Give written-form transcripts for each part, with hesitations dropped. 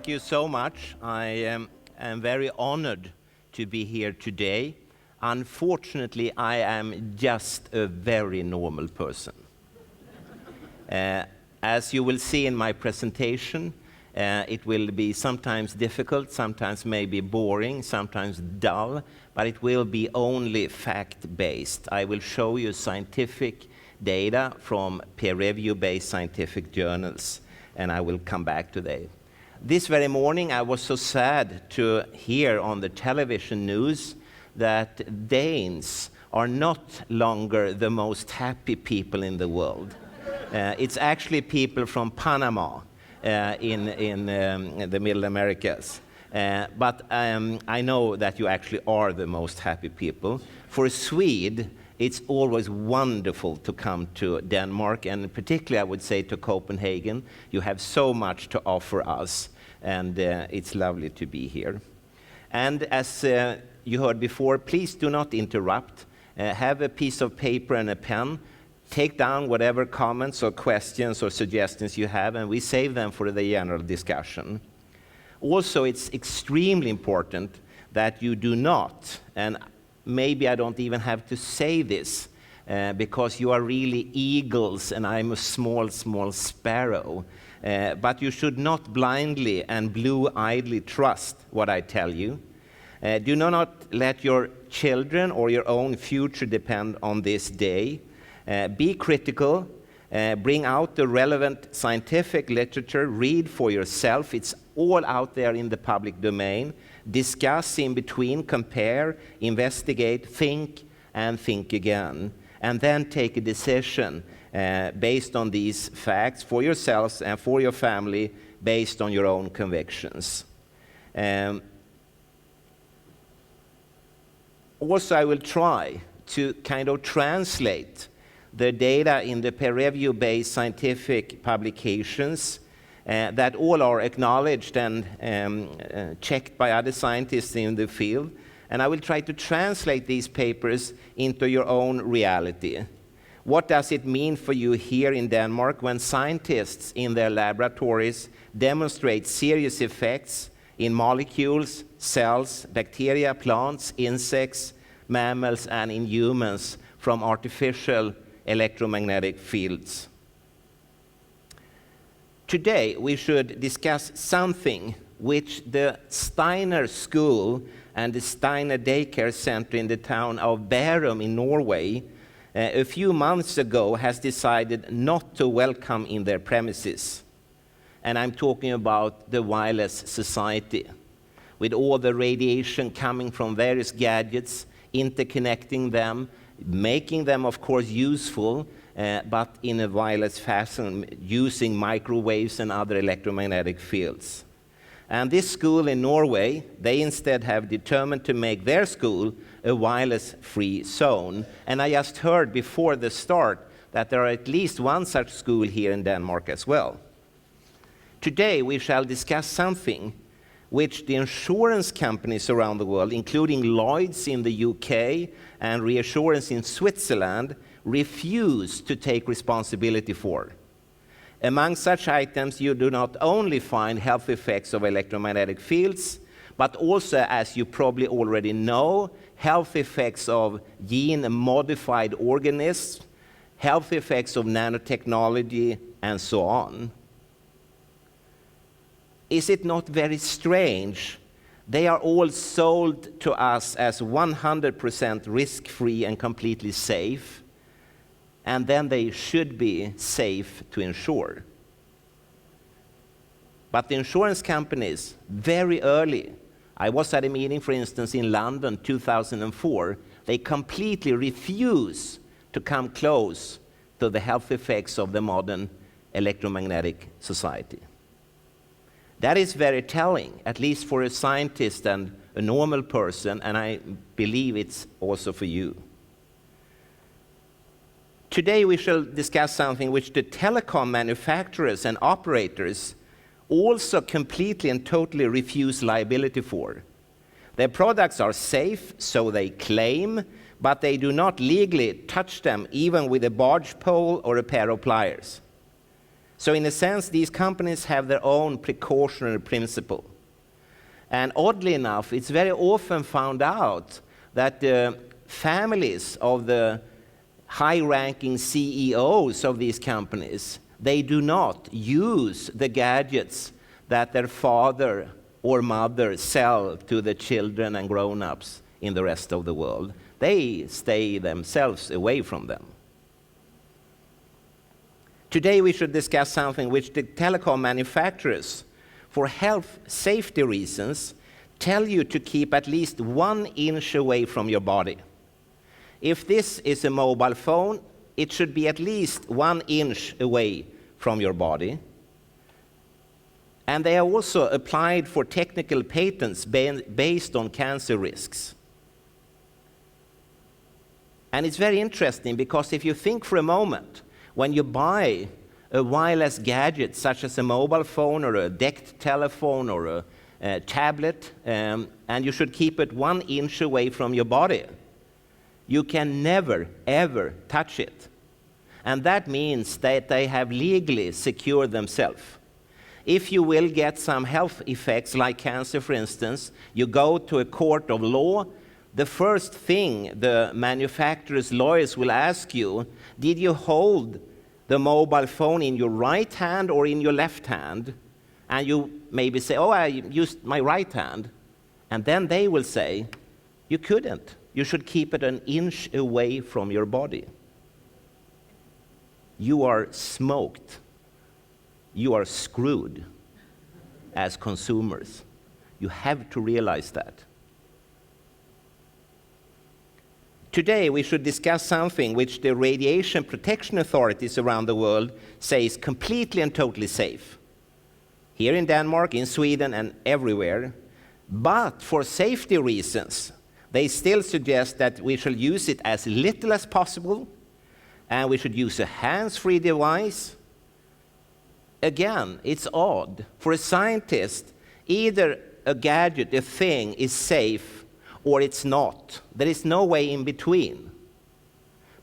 Thank you so much. I am very honored to be here today. Unfortunately, I am just a very normal person. As you will see in my presentation, it will be sometimes difficult, sometimes maybe boring, sometimes dull, but it will be only fact-based. I will show you scientific data from peer-review-based scientific journals, and I will come back to that. This very morning, I was so sad to hear on the television news that Danes are not longer the most happy people in the world. It's actually people from Panama in the Middle Americas. But I know that you actually are the most happy people. For a Swede, it's always wonderful to come to Denmark, and particularly I would say to Copenhagen. You have so much to offer us, and it's lovely to be here. And as you heard before, please do not interrupt. Have a piece of paper and a pen. Take down whatever comments or questions or suggestions you have, and we save them for the general discussion. Also, it's extremely important that you do not, and maybe I don't even have to say this, because you are really eagles and I'm a small, small sparrow. But you should not blindly and blue-eyedly trust what I tell you. Do not let your children or your own future depend on this day. Be critical. Bring out the relevant scientific literature. Read for yourself. It's all out there in the public domain. Discuss in between, compare, investigate, think, and think again. And then take a decision based on these facts for yourselves and for your family, based on your own convictions. Also, I will try to kind of translate the data in the peer-review-based scientific publications that all are acknowledged and checked by other scientists in the field. And I will try to translate these papers into your own reality. What does it mean for you here in Denmark when scientists in their laboratories demonstrate serious effects in molecules, cells, bacteria, plants, insects, mammals, and in humans from artificial electromagnetic fields? Today, we should discuss something which the Steiner School and the Steiner Daycare Center in the town of Bærum in Norway a few months ago has decided not to welcome in their premises. And I'm talking about the wireless society, with all the radiation coming from various gadgets, interconnecting them, making them, of course, useful, but in a wireless fashion, using microwaves and other electromagnetic fields. And this school in Norway, they instead have determined to make their school a wireless-free zone. And I just heard before the start that there are at least one such school here in Denmark as well. Today, we shall discuss something which the insurance companies around the world, including Lloyd's in the UK and Reassurance in Switzerland, refuse to take responsibility for. Among such items, you do not only find health effects of electromagnetic fields, but also, as you probably already know, health effects of gene-modified organisms, health effects of nanotechnology, and so on. Is it not very strange? They are all sold to us as 100% risk-free and completely safe, and then they should be safe to insure. But the insurance companies, very early, I was at a meeting, for instance, in London, 2004, they completely refuse to come close to the health effects of the modern electromagnetic society. That is very telling, at least for a scientist and a normal person, and I believe it's also for you. Today we shall discuss something which the telecom manufacturers and operators also completely and totally refuse liability for. Their products are safe, so they claim, but they do not legally touch them even with a barge pole or a pair of pliers. So in a sense, these companies have their own precautionary principle. And oddly enough, it's very often found out that the families of the high-ranking CEOs of these companies, they do not use the gadgets that their father or mother sell to the children and grown-ups in the rest of the world. They stay themselves away from them. Today we should discuss something which the telecom manufacturers, for health safety reasons, tell you to keep at least 1 inch away from your body. If this is a mobile phone, it should be at least 1 inch away from your body. And they are also applied for technical patents based on cancer risks. And it's very interesting because if you think for a moment, when you buy a wireless gadget such as a mobile phone or a decked telephone or a tablet, and you should keep it 1 inch away from your body, you can never, ever touch it. And that means that they have legally secured themselves. If you will get some health effects like cancer, for instance, you go to a court of law, the first thing the manufacturer's lawyers will ask you, did you hold the mobile phone in your right hand or in your left hand? And you maybe say, oh, I used my right hand. And then they will say, you couldn't. You should keep it 1 inch away from your body. You are smoked. You are screwed as consumers. You have to realize that. Today, we should discuss something which the radiation protection authorities around the world say is completely and totally safe. Here in Denmark, in Sweden, and everywhere. But for safety reasons, they still suggest that we should use it as little as possible, and we should use a hands-free device. Again, it's odd. For a scientist, either a gadget, a thing, is safe or it's not. There is no way in between.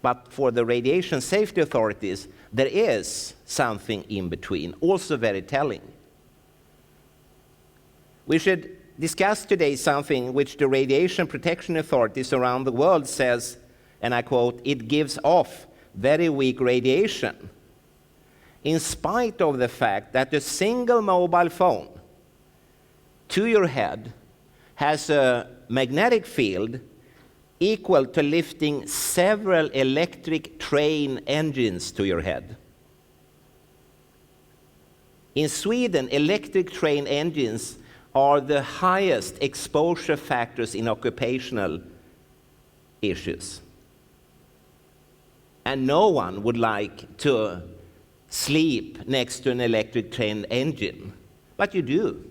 But for the radiation safety authorities, there is something in between, also very telling. We should discuss today something which the radiation protection authorities around the world says, and I quote, it gives off very weak radiation, in spite of the fact that a single mobile phone to your head has a magnetic field equal to lifting several electric train engines to your head. In Sweden, electric train engines are the highest exposure factors in occupational issues. And no one would like to sleep next to an electric train engine, but you do.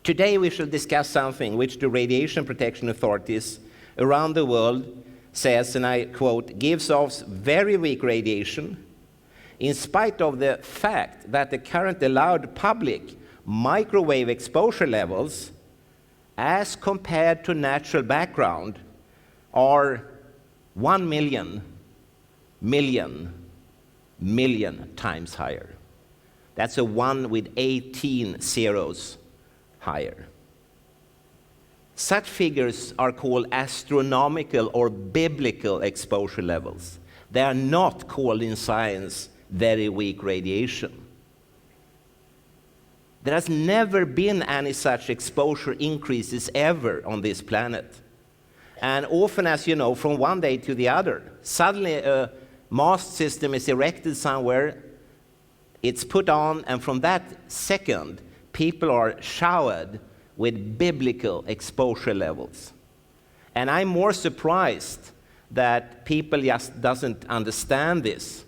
Today we shall discuss something which the radiation protection authorities around the world says, and I quote, gives off very weak radiation in spite of the fact that the current allowed public microwave exposure levels as compared to natural background are 1 million times higher. That's a 1 with 18 zeros higher. Such figures are called astronomical or biblical exposure levels. They are not called in science very weak radiation. There has never been any such exposure increases ever on this planet. And often, as you know, from one day to the other, suddenly a mast system is erected somewhere, it's put on, and from that second, people are showered with biblical exposure levels. And I'm more surprised that people just doesn't understand this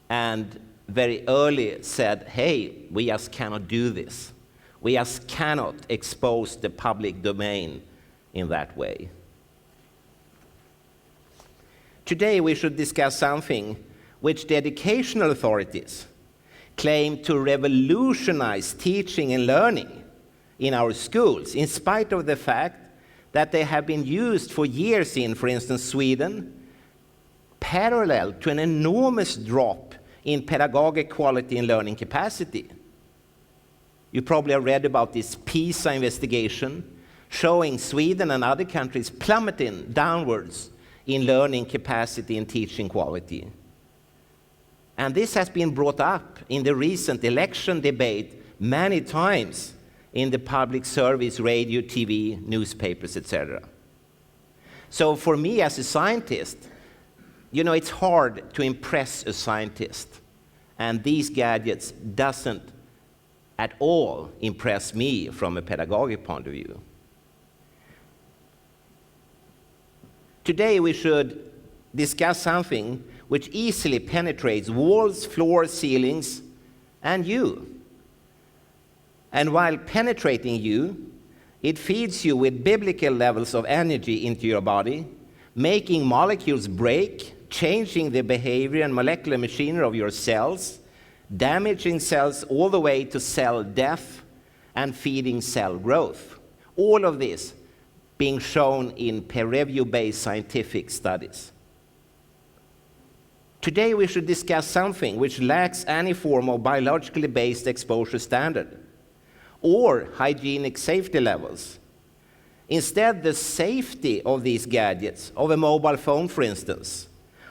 and very early said, hey, we just cannot do this. We just cannot expose the public domain in that way. Today we should discuss something which the educational authorities claim to revolutionize teaching and learning in our schools, in spite of the fact that they have been used for years in, for instance, Sweden, parallel to an enormous drop in pedagogic quality and learning capacity. You probably have read about this PISA investigation showing Sweden and other countries plummeting downwards in learning capacity and teaching quality. And this has been brought up in the recent election debate many times in the public service, radio, TV, newspapers, etc. So for me as a scientist, you know, it's hard to impress a scientist. And these gadgets doesn't at all impress me from a pedagogic point of view. Today we should discuss something which easily penetrates walls, floors, ceilings, and you. And while penetrating you, it feeds you with biblical levels of energy into your body, making molecules break, changing the behavior and molecular machinery of your cells, damaging cells all the way to cell death, and feeding cell growth. All of this being shown in peer-review-based scientific studies. Today we should discuss something which lacks any form of biologically based exposure standard or hygienic safety levels. Instead, the safety of these gadgets, of a mobile phone for instance,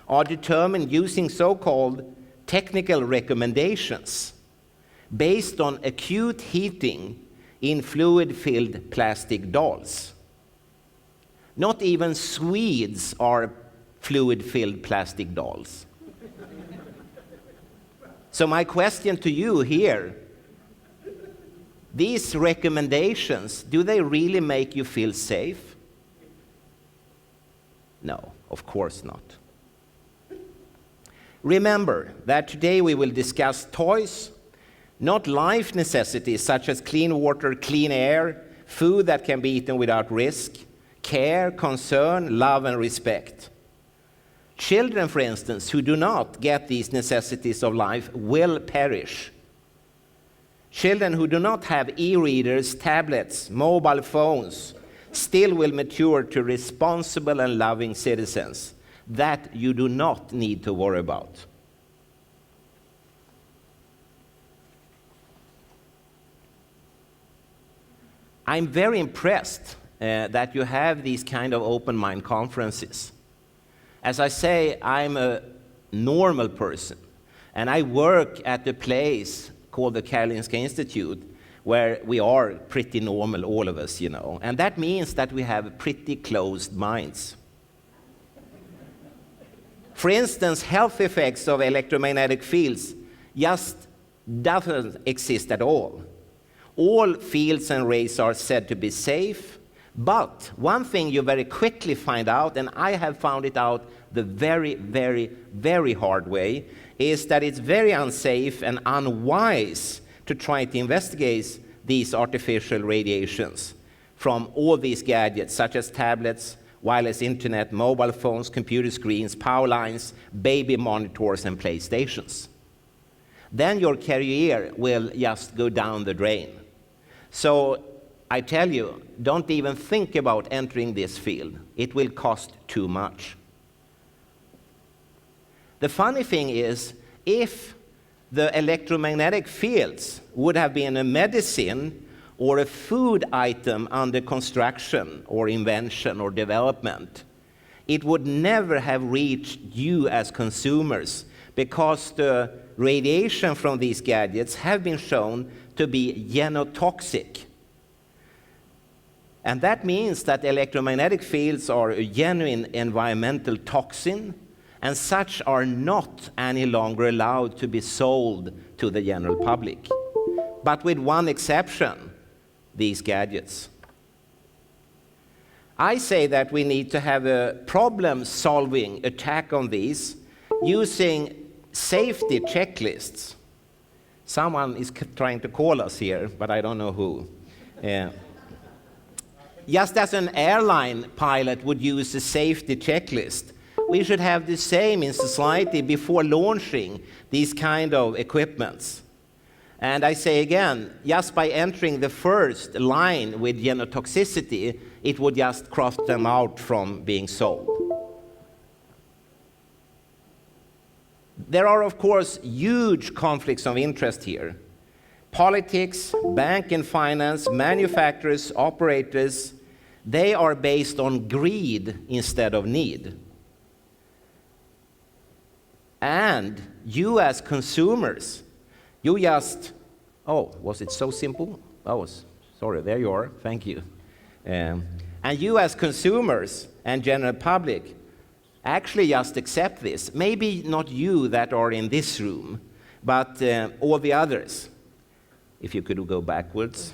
are determined using so-called technical recommendations based on acute heating in fluid-filled plastic dolls. Not even Swedes are fluid-filled plastic dolls. So my question to you here, these recommendations, do they really make you feel safe? No, of course not. Remember that today we will discuss toys, not life necessities such as clean water, clean air, food that can be eaten without risk, care, concern, love, and respect. Children, for instance, who do not get these necessities of life will perish. Children who do not have e-readers, tablets, mobile phones, still will mature to responsible and loving citizens. That you do not need to worry about. I'm very impressed that you have these kind of open mind conferences. As I say, I'm a normal person, and I work at a place called the Karolinska Institute, where we are pretty normal, all of us, you know. And that means that we have pretty closed minds. For instance, health effects of electromagnetic fields just doesn't exist at all. All fields and rays are said to be safe, but one thing you very quickly find out, and I have found it out the very, very, very hard way, is that it's very unsafe and unwise to try to investigate these artificial radiations from all these gadgets, such as tablets, wireless internet, mobile phones, computer screens, power lines, baby monitors, and PlayStations. Then your career will just go down the drain. So I tell you, don't even think about entering this field. It will cost too much. The funny thing is, if the electromagnetic fields would have been a medicine or a food item under construction or invention or development, it would never have reached you as consumers, because the radiation from these gadgets have been shown to be genotoxic. And that means that electromagnetic fields are a genuine environmental toxin, and such are not any longer allowed to be sold to the general public. But with one exception, these gadgets. I say that we need to have a problem-solving attack on these using safety checklists. Someone is trying to call us here, but I don't know who. Just as an airline pilot would use a safety checklist, we should have the same in society before launching these kind of equipments. And I say again, just by entering the first line with genotoxicity, it would just cross them out from being sold. There are, of course, huge conflicts of interest here. Politics, bank and finance, manufacturers, operators, they are based on greed instead of need. And you as consumers, you just, oh, was it so simple? Oh, sorry, there you are, thank you. And you as consumers and general public actually just accept this. Maybe not you that are in this room, but all the others. If you could go backwards,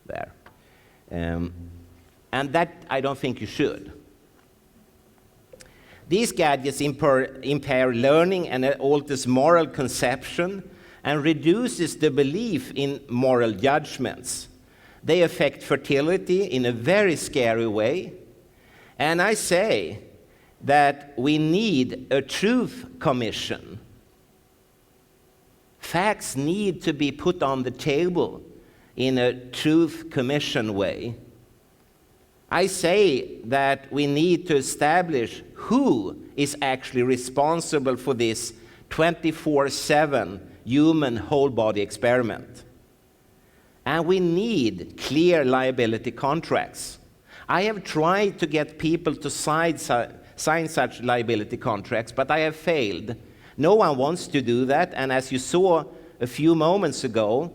there. And that I don't think you should. These gadgets impair learning and alters moral conception and reduces the belief in moral judgments. They affect fertility in a very scary way. And I say that we need a truth commission. Facts need to be put on the table in a truth commission way. I say that we need to establish who is actually responsible for this 24/7 human whole body experiment. And we need clear liability contracts. I have tried to get people to sign such liability contracts, but I have failed. No one wants to do that, and as you saw a few moments ago,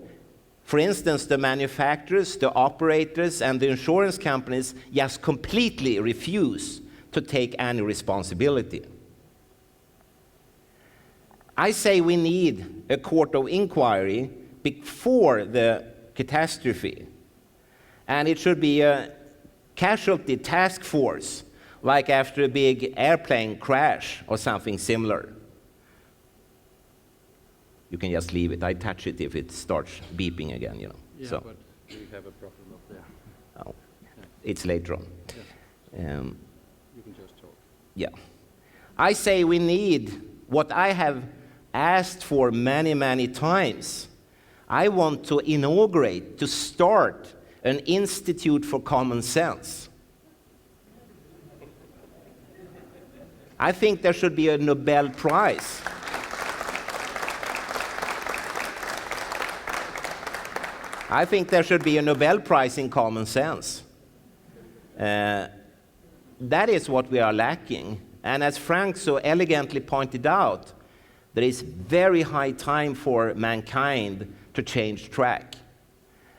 for instance, the manufacturers, the operators, and the insurance companies just completely refuse to take any responsibility. I say we need a court of inquiry before the catastrophe, and it should be a casualty task force, like after a big airplane crash or something similar. You can just leave it. I touch it if it starts beeping again, you know. Yeah, so. But we have a problem up there. Oh, yeah. It's later on. Yeah. You can just talk. Yeah. I say we need what I have asked for many, many times. I want to inaugurate, to start an Institute for Common Sense. I think there should be a Nobel Prize. I think there should be a Nobel Prize in common sense. That is what we are lacking. And as Frank so elegantly pointed out, there is very high time for mankind to change track.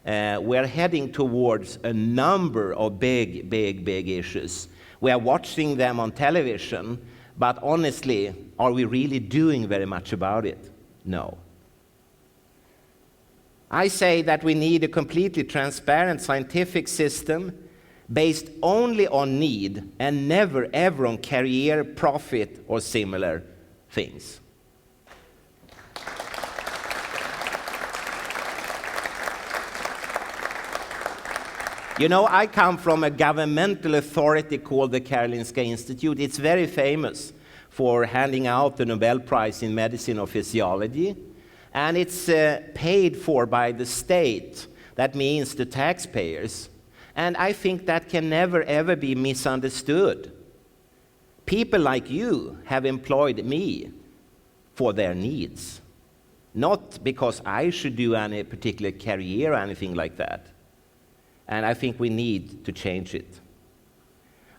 We're heading towards a number of big issues. We are watching them on television, but honestly, are we really doing very much about it? No. I say that we need a completely transparent scientific system based only on need and never ever on career, profit, or similar things. You know, I come from a governmental authority called the Karolinska Institute. It's very famous for handing out the Nobel Prize in Medicine or Physiology. And it's paid for by the state. That means the taxpayers. And I think that can never, ever be misunderstood. People like you have employed me for their needs, not because I should do any particular career or anything like that. And I think we need to change it.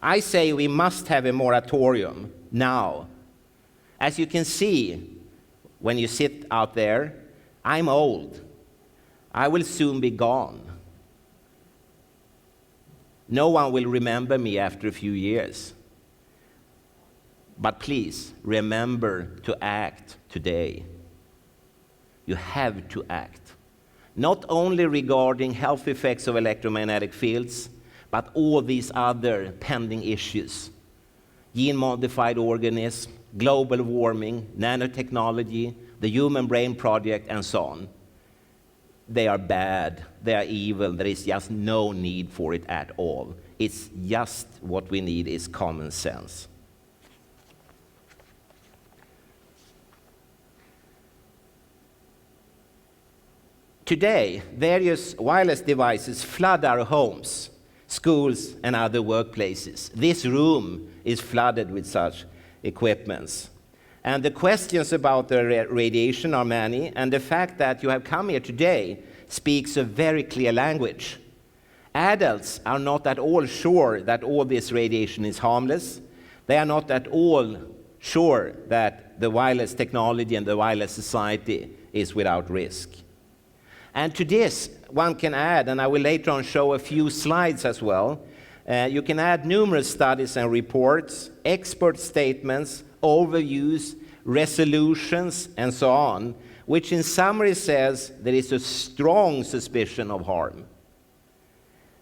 I say we must have a moratorium now. As you can see, when you sit out there, I'm old. I will soon be gone. No one will remember me after a few years. But please, remember to act today. You have to act. Not only regarding health effects of electromagnetic fields, but all these other pending issues. Gene-modified organisms, global warming, nanotechnology, the Human Brain Project, and so on. They are bad, they are evil, there is just no need for it at all. It's just what we need is common sense. Today, various wireless devices flood our homes, schools, and other workplaces. This room is flooded with such equipments. And the questions about the radiation are many, and the fact that you have come here today speaks a very clear language. Adults are not at all sure that all this radiation is harmless. They are not at all sure that the wireless technology and the wireless society is without risk. And to this, one can add, and I will later on show a few slides as well, you can add numerous studies and reports, expert statements, overviews, resolutions, and so on, which in summary says there is a strong suspicion of harm.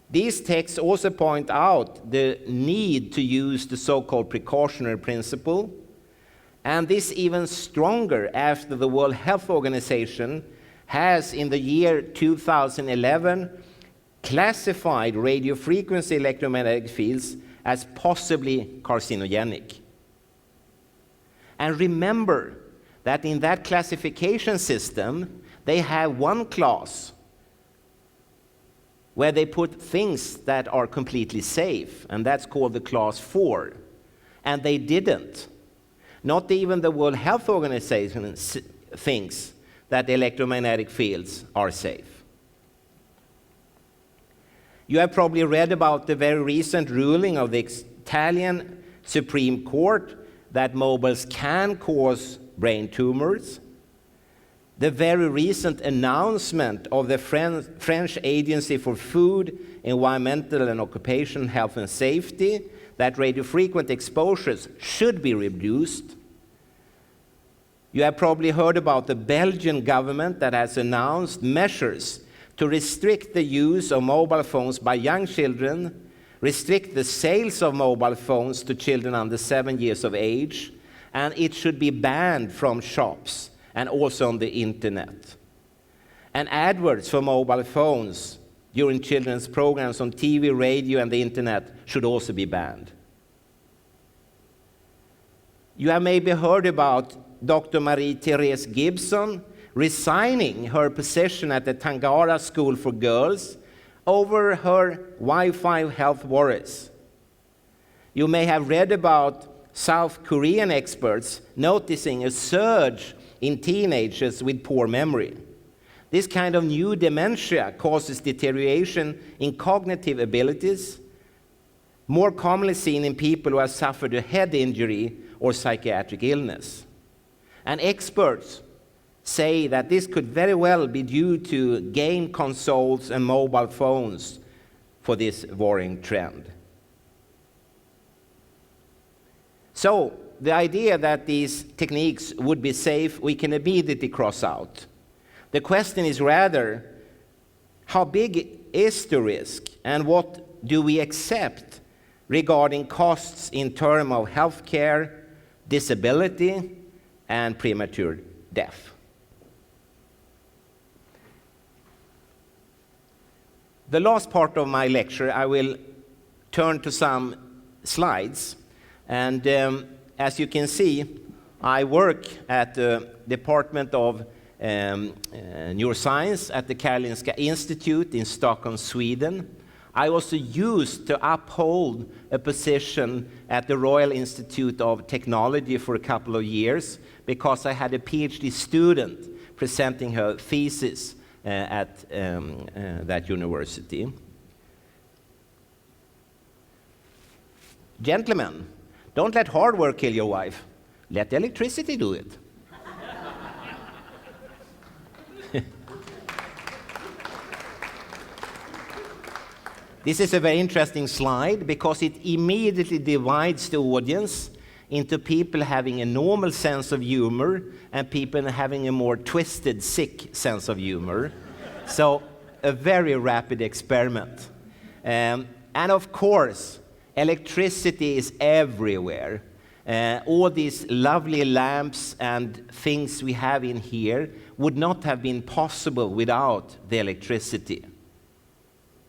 These texts also point out the need to use the so-called precautionary principle, and this even stronger after the World Health Organization has, in the year 2011, classified radio frequency electromagnetic fields as possibly carcinogenic. And remember that in that classification system, they have one class where they put things that are completely safe, and that's called the class 4. And they didn't. Not even the World Health Organization thinks that electromagnetic fields are safe. You have probably read about the very recent ruling of the Italian Supreme Court that mobiles can cause brain tumors. The very recent announcement of the French Agency for Food, Environmental and Occupational Health and Safety that radiofrequent exposures should be reduced. You have probably heard about the Belgian government that has announced measures to restrict the use of mobile phones by young children, restrict the sales of mobile phones to children under 7 years of age, and it should be banned from shops and also on the internet. And adverts for mobile phones during children's programs on TV, radio, and the internet should also be banned. You have maybe heard about Dr. Marie-Therese Gibson resigning her position at the Tangara School for Girls over her Wi-Fi health worries. You may have read about South Korean experts noticing a surge in teenagers with poor memory. This kind of new dementia causes deterioration in cognitive abilities, more commonly seen in people who have suffered a head injury or psychiatric illness. And experts say that this could very well be due to game consoles and mobile phones for this worrying trend. So, the idea that these techniques would be safe, we can immediately cross out. The question is rather, how big is the risk, and what do we accept regarding costs in terms of healthcare, disability, and premature death? The last part of my lecture, I will turn to some slides. And as you can see, I work at the Department of Neuroscience at the Karolinska Institute in Stockholm, Sweden. I also used to uphold a position at the Royal Institute of Technology for a couple of years because I had a PhD student presenting her thesis at that university. Gentlemen, don't let hard work kill your wife. Let the electricity do it. This is a very interesting slide because it immediately divides the audience into people having a normal sense of humor and people having a more twisted, sick sense of humor. So, a very rapid experiment. And of course, electricity is everywhere. All these lovely lamps and things we have in here would not have been possible without the electricity.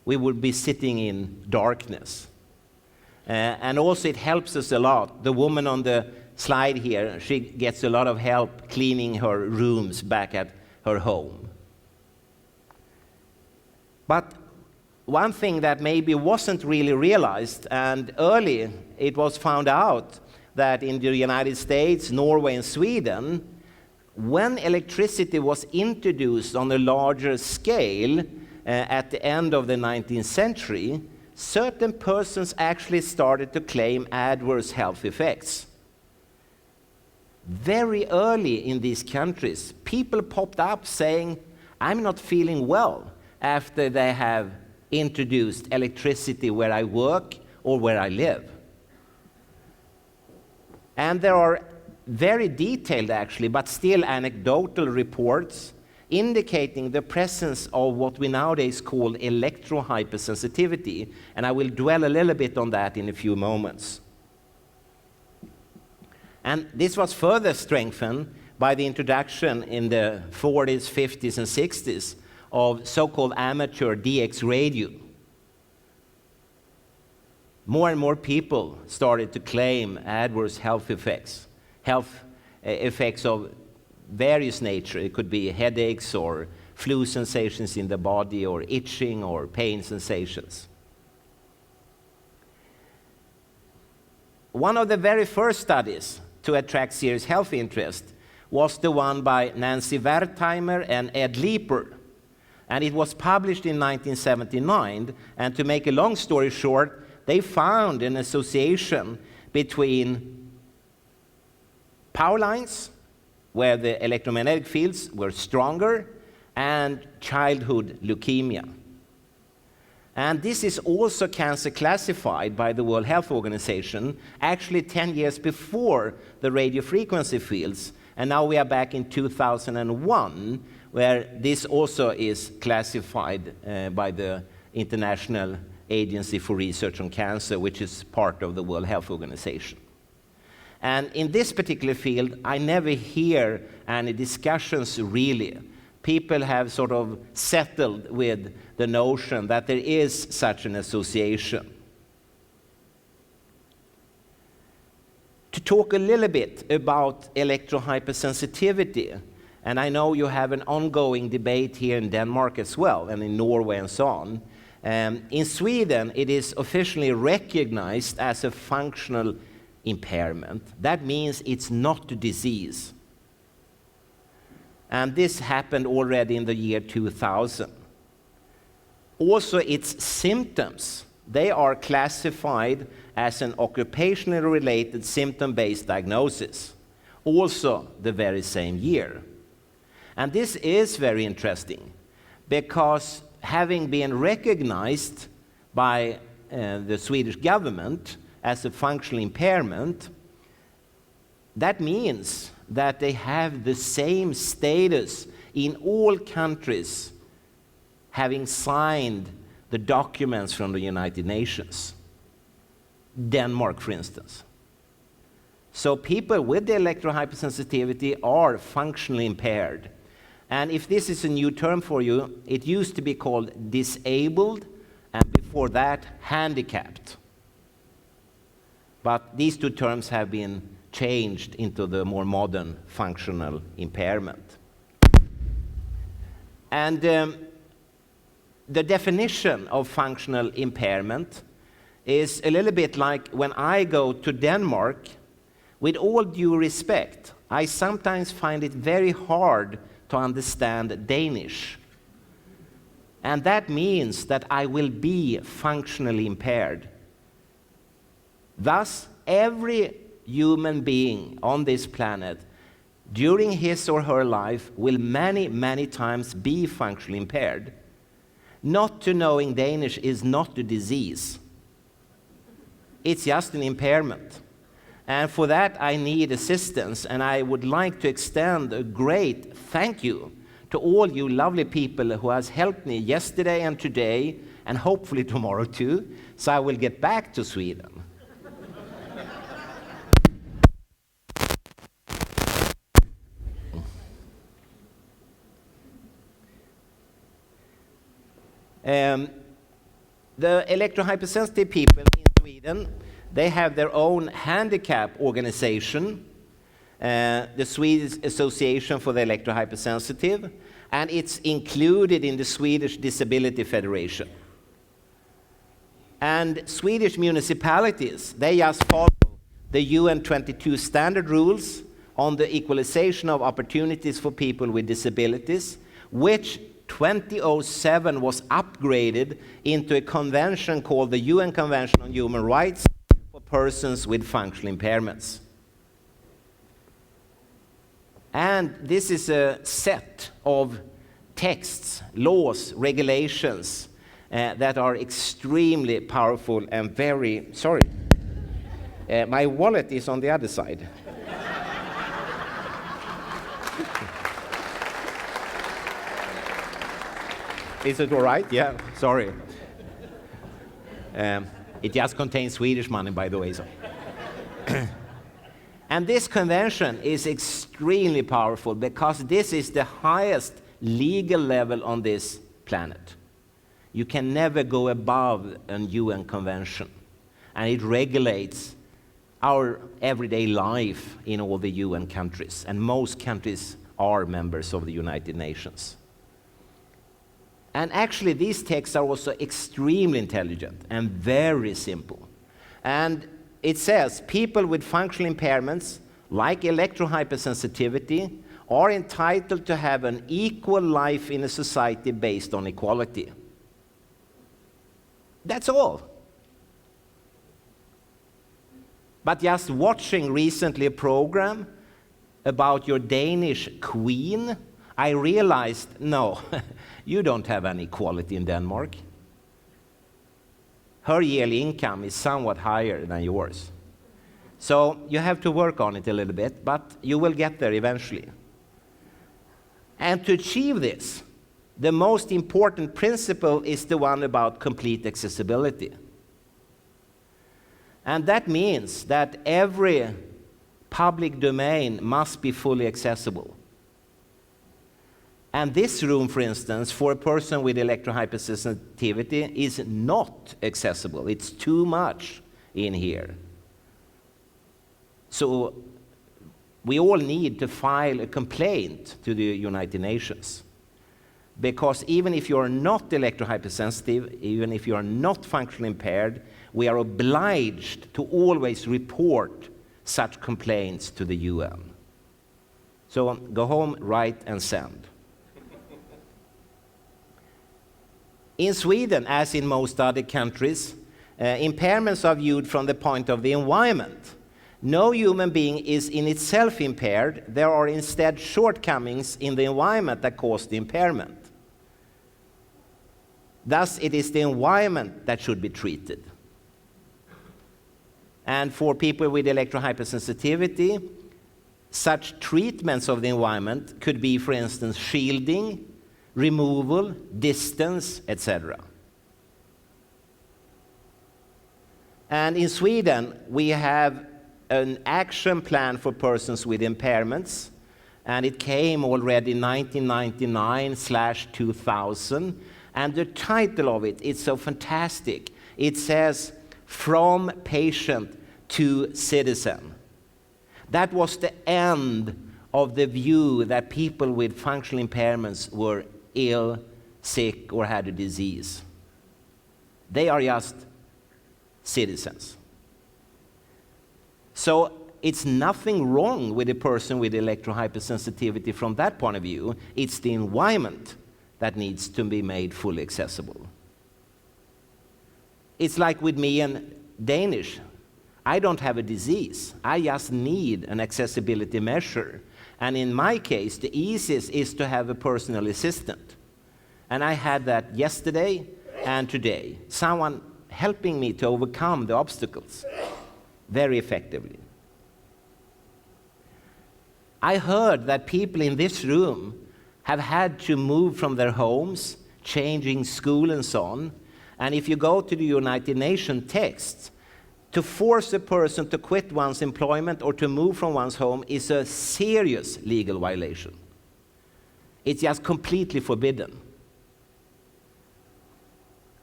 We would be sitting in darkness. And also it helps us a lot. The woman on the slide here, she gets a lot of help cleaning her rooms back at her home. But one thing that maybe wasn't really realized, and early it was found out, that in the United States, Norway, and Sweden, when electricity was introduced on a larger scale at the end of the 19th century, certain persons actually started to claim adverse health effects. Very early in these countries, people popped up saying, I'm not feeling well, after they have introduced electricity where I work or where I live. And there are very detailed, actually, but still anecdotal reports indicating the presence of what we nowadays call electrohypersensitivity, and I will dwell a little bit on that in a few moments. And this was further strengthened by the introduction in the 40s, 50s, and 60s of so-called amateur DX radio. More and more people started to claim adverse health effects of various nature. It could be headaches or flu sensations in the body or itching or pain sensations. One of the very first studies to attract serious health interest was the one by Nancy Wertheimer and Ed Leeper. And it was published in 1979, and to make a long story short, they found an association between power lines, where the electromagnetic fields were stronger, and childhood leukemia. And this is also cancer classified by the World Health Organization, actually 10 years before the radio frequency fields. And now we are back in 2001, where this also is classified by the International Agency for Research on Cancer, which is part of the World Health Organization. And in this particular field, I never hear any discussions really. People have sort of settled with the notion that there is such an association. To talk a little bit about electrohypersensitivity, and I know you have an ongoing debate here in Denmark as well, and in Norway and so on. In Sweden, it is officially recognized as a functional impairment. That means it's not a disease. And this happened already in the year 2000. Also, its symptoms, they are classified as an occupationally related symptom-based diagnosis, also the very same year. And this is very interesting, because having been recognized by the Swedish government as a functional impairment, that means that they have the same status in all countries having signed the documents from the United Nations. Denmark, for instance. So people with the electrohypersensitivity are functionally impaired. And if this is a new term for you, it used to be called disabled, and before that, handicapped. But these two terms have been changed into the more modern functional impairment. And the definition of functional impairment is a little bit like when I go to Denmark, with all due respect, I sometimes find it very hard to understand Danish. And that means that I will be functionally impaired. Thus, every human being on this planet, during his or her life, will many, many times be functionally impaired. Not to knowing Danish is not a disease. It's just an impairment. And for that, I need assistance, and I would like to extend a great thank you to all you lovely people who has helped me yesterday and today, and hopefully tomorrow too, so I will get back to Sweden. The electrohypersensitive people in Sweden, they have their own handicap organization, the Swedish Association for the Electrohypersensitive, and it's included in the Swedish Disability Federation. And Swedish municipalities, they just follow the UN 22 standard rules on the equalization of opportunities for people with disabilities, which 2007 was upgraded into a convention called the UN Convention on Human Rights for persons with functional impairments. And this is a set of texts, laws, regulations that are extremely powerful and very, sorry, my wallet is on the other side. Is it all right? Yeah, sorry. It just contains Swedish money, by the way. So. And this convention is extremely powerful because this is the highest legal level on this planet. You can never go above a UN convention, and it regulates our everyday life in all the UN countries, and most countries are members of the United Nations. And actually, these texts are also extremely intelligent and very simple. And it says people with functional impairments, like electrohypersensitivity, are entitled to have an equal life in a society based on equality. That's all. But just watching recently a program about your Danish queen, I realized, no, you don't have any equality in Denmark. Her yearly income is somewhat higher than yours. So you have to work on it a little bit, but you will get there eventually. And to achieve this, the most important principle is the one about complete accessibility. And that means that every public domain must be fully accessible. And this room, for instance, for a person with electrohypersensitivity is not accessible. It's too much in here. So we all need to file a complaint to the United Nations. Because even if you're not electrohypersensitive, even if you're not functionally impaired, we are obliged to always report such complaints to the UN. So go home, write, and send. In Sweden, as in most other countries, impairments are viewed from the point of the environment. No human being is in itself impaired. There are instead shortcomings in the environment that cause the impairment. Thus, it is the environment that should be treated. And for people with electrohypersensitivity, such treatments of the environment could be, for instance, shielding, removal, distance, etc. And in Sweden, we have an action plan for persons with impairments, and it came already in 1999/2000, and the title of it is so fantastic. It says, From Patient to Citizen. That was the end of the view that people with functional impairments were ill, sick, or had a disease. They are just citizens. So it's nothing wrong with a person with electrohypersensitivity from that point of view. It's the environment that needs to be made fully accessible. It's like with me and Danish. I don't have a disease. I just need an accessibility measure. And in my case, the easiest is to have a personal assistant. And I had that yesterday and today. Someone helping me to overcome the obstacles very effectively. I heard that people in this room have had to move from their homes, changing school and so on. And if you go to the United Nations text, to force a person to quit one's employment or to move from one's home is a serious legal violation. It's just completely forbidden.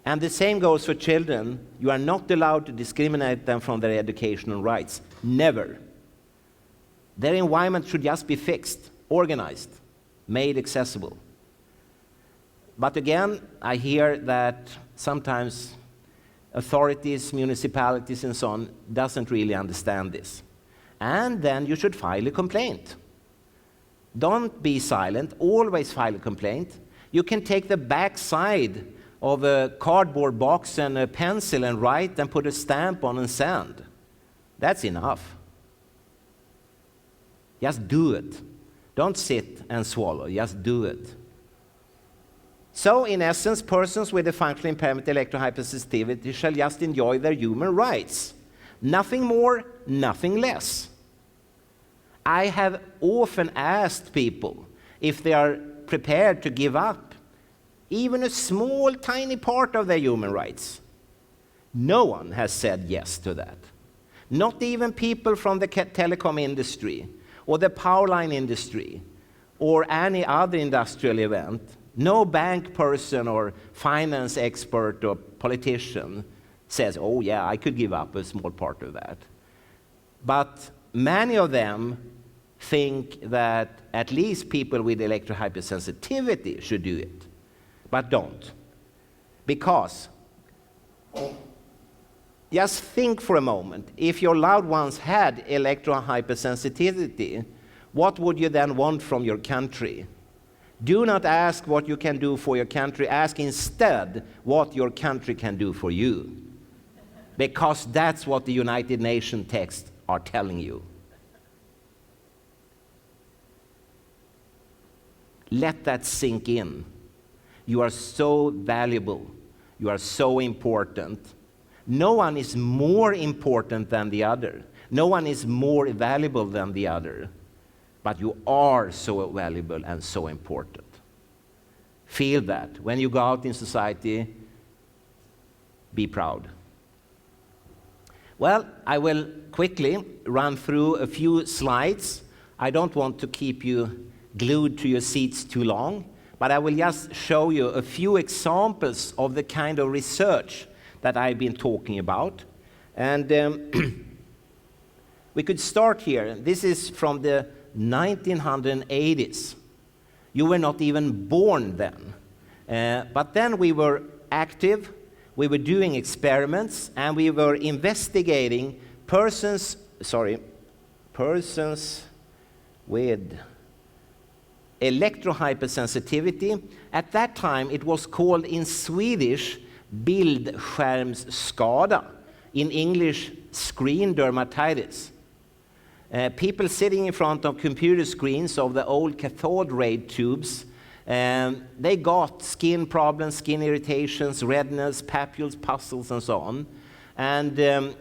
And the same goes for children. You are not allowed to discriminate them from their educational rights. Never. Their environment should just be fixed, organized, made accessible. But again, I hear that sometimes authorities, municipalities, and so on, doesn't really understand this. And then you should file a complaint. Don't be silent, always file a complaint. You can take the back side of a cardboard box and a pencil and write and put a stamp on and send. That's enough. Just do it. Don't sit and swallow, just do it. So, in essence, persons with a functional impairment, electrohypersensitivity, shall just enjoy their human rights. Nothing more, nothing less. I have often asked people if they are prepared to give up even a small, tiny part of their human rights. No one has said yes to that. Not even people from the telecom industry, or the power line industry, or any other industrial event. No bank person or finance expert or politician says, oh yeah, I could give up a small part of that. But many of them think that at least people with electrohypersensitivity should do it, but don't. Because, just think for a moment, if your loved ones had electrohypersensitivity, what would you then want from your country? Do not ask what you can do for your country, ask instead what your country can do for you. Because that's what the United Nations texts are telling you. Let that sink in. You are so valuable. You are so important. No one is more important than the other. No one is more valuable than the other. But you are so valuable and so important. Feel that. When you go out in society, be proud. Well, I will quickly run through a few slides. I don't want to keep you glued to your seats too long, but I will just show you a few examples of the kind of research that I've been talking about. And we could start here. This is from the 1980s. You were not even born then. But then we were active, we were doing experiments, and we were investigating persons with electrohypersensitivity. At that time, it was called in Swedish bildskärmsskada, in English screen dermatitis. People sitting in front of computer screens of the old cathode ray tubes, they got skin problems, skin irritations, redness, papules, pustules, and so on. And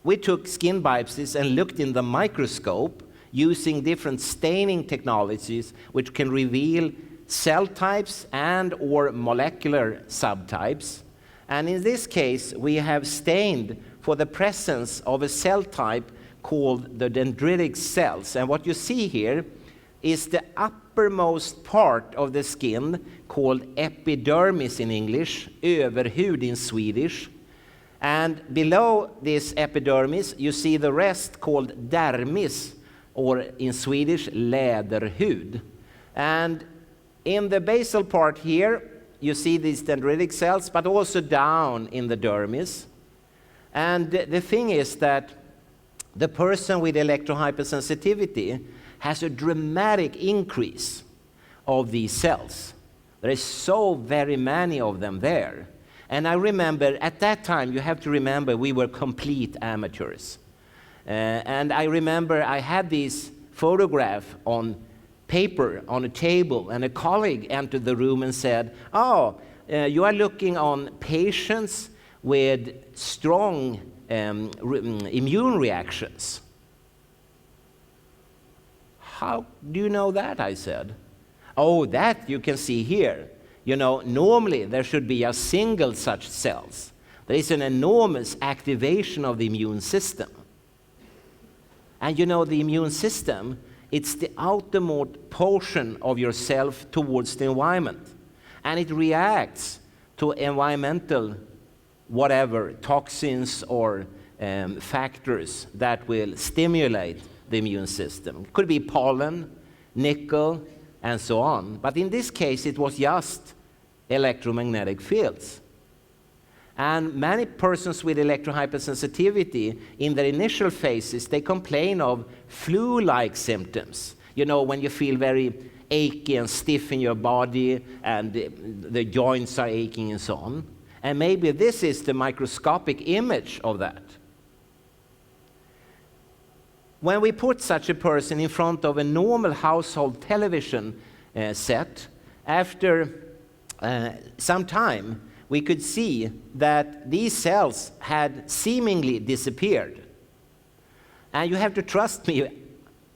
we took skin biopsies and looked in the microscope using different staining technologies which can reveal cell types and or molecular subtypes. And in this case, we have stained for the presence of a cell type called the dendritic cells. And what you see here is the uppermost part of the skin, called epidermis in English, överhud in Swedish. And below this epidermis, you see the rest called dermis, or in Swedish, läderhud. And in the basal part here, you see these dendritic cells, but also down in the dermis. And the thing is that the person with electrohypersensitivity has a dramatic increase of these cells. There is so very many of them there. And I remember, at that time, you have to remember, we were complete amateurs. And I remember I had this photograph on paper on a table, and a colleague entered the room and said, you are looking on patients with strong immune reactions. How do you know that? I said. Oh, that you can see here. You know, normally there should be a single such cells. There is an enormous activation of the immune system. And you know, the immune system, it's the outermost portion of yourself towards the environment. And it reacts to environmental whatever, toxins or factors that will stimulate the immune system. It could be pollen, nickel, and so on. But in this case, it was just electromagnetic fields. And many persons with electrohypersensitivity, in their initial phases, they complain of flu-like symptoms. You know, when you feel very achy and stiff in your body, and the joints are aching and so on. And maybe this is the microscopic image of that. When we put such a person in front of a normal household television set, after some time, we could see that these cells had seemingly disappeared. And you have to trust me.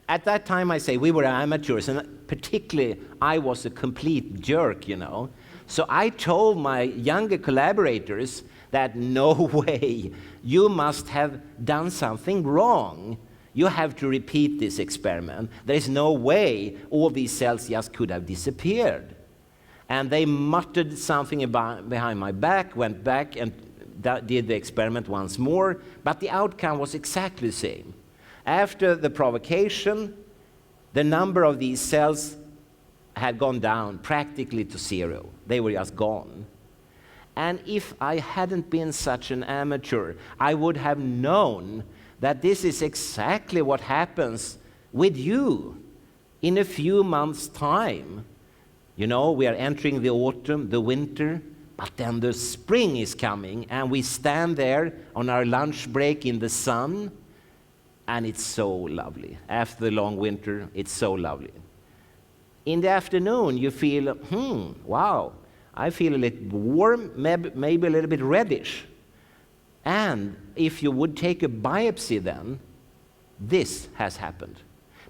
At that time, I say we were amateurs, and particularly I was a complete jerk, you know. So I told my younger collaborators that no way, you must have done something wrong. You have to repeat this experiment. There is no way all these cells just could have disappeared. And they muttered something behind my back, went back and did the experiment once more, but the outcome was exactly the same. After the provocation, the number of these cells had gone down practically to zero. They were just gone. And if I hadn't been such an amateur, I would have known that this is exactly what happens with you in a few months' time. You know, we are entering the autumn, the winter, but then the spring is coming, and we stand there on our lunch break in the sun, and it's so lovely. After the long winter, it's so lovely. In the afternoon, you feel, wow, I feel a little warm, maybe a little bit reddish. And if you would take a biopsy then, this has happened.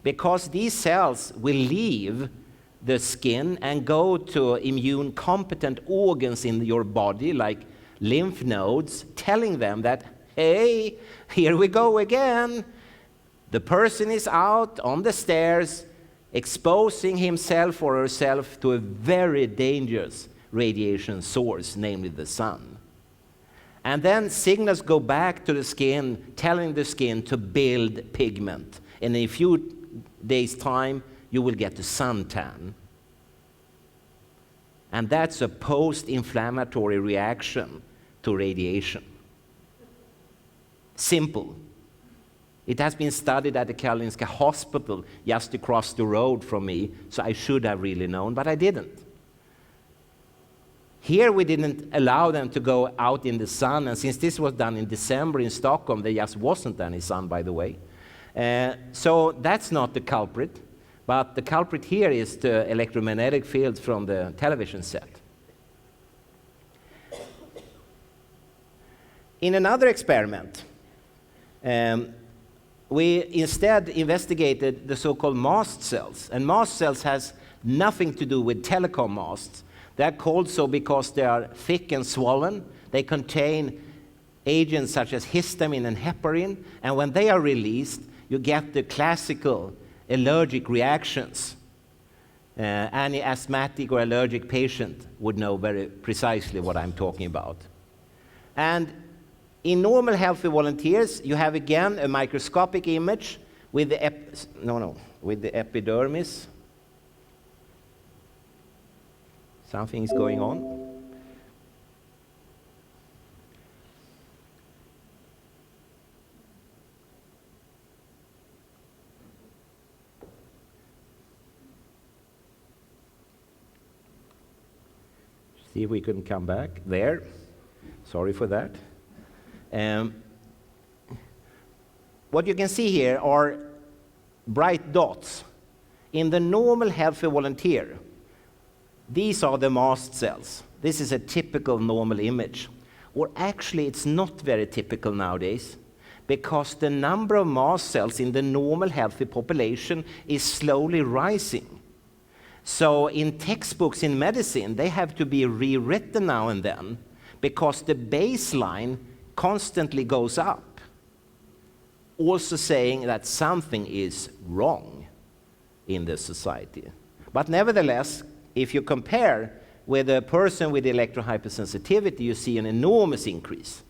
Because these cells will leave the skin and go to immune competent organs in your body, like lymph nodes, telling them that, hey, here we go again. The person is out on the stairs, exposing himself or herself to a very dangerous radiation source, namely the sun. And then signals go back to the skin, telling the skin to build pigment. And in a few days' time, you will get a suntan. And that's a post-inflammatory reaction to radiation. Simple. It has been studied at the Karolinska Hospital just across the road from me, so I should have really known, but I didn't. Here we didn't allow them to go out in the sun, and since this was done in December in Stockholm, there just wasn't any sun, by the way. So that's not the culprit, but the culprit here is the electromagnetic fields from the television set. In another experiment, we instead investigated the so-called mast cells, and mast cells has nothing to do with telecom masts. They're called so because they are thick and swollen. They contain agents such as histamine and heparin, and when they are released, you get the classical allergic reactions. Any asthmatic or allergic patient would know very precisely what I'm talking about. And in normal healthy volunteers, you have again a microscopic image with the epidermis. Something is going on. See if we can come back there. Sorry for that. What you can see here are bright dots. In the normal healthy volunteer, these are the mast cells. This is a typical normal image. Or actually, it's not very typical nowadays, because the number of mast cells in the normal healthy population is slowly rising. So in textbooks in medicine, they have to be rewritten now and then, because the baseline constantly goes up, also saying that something is wrong in the society. But nevertheless, if you compare with a person with electrohypersensitivity, you see an enormous increase.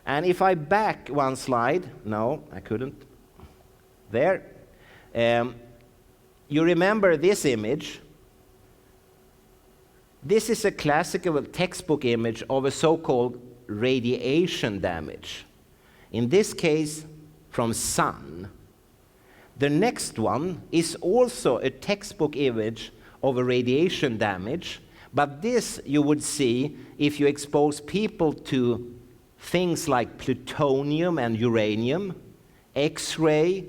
And if I back one slide, no, I couldn't. There. You remember this image. This is a classical textbook image of a so-called radiation damage. In this case, from sun. The next one is also a textbook image of a radiation damage, but this you would see if you expose people to things like plutonium and uranium, X-ray,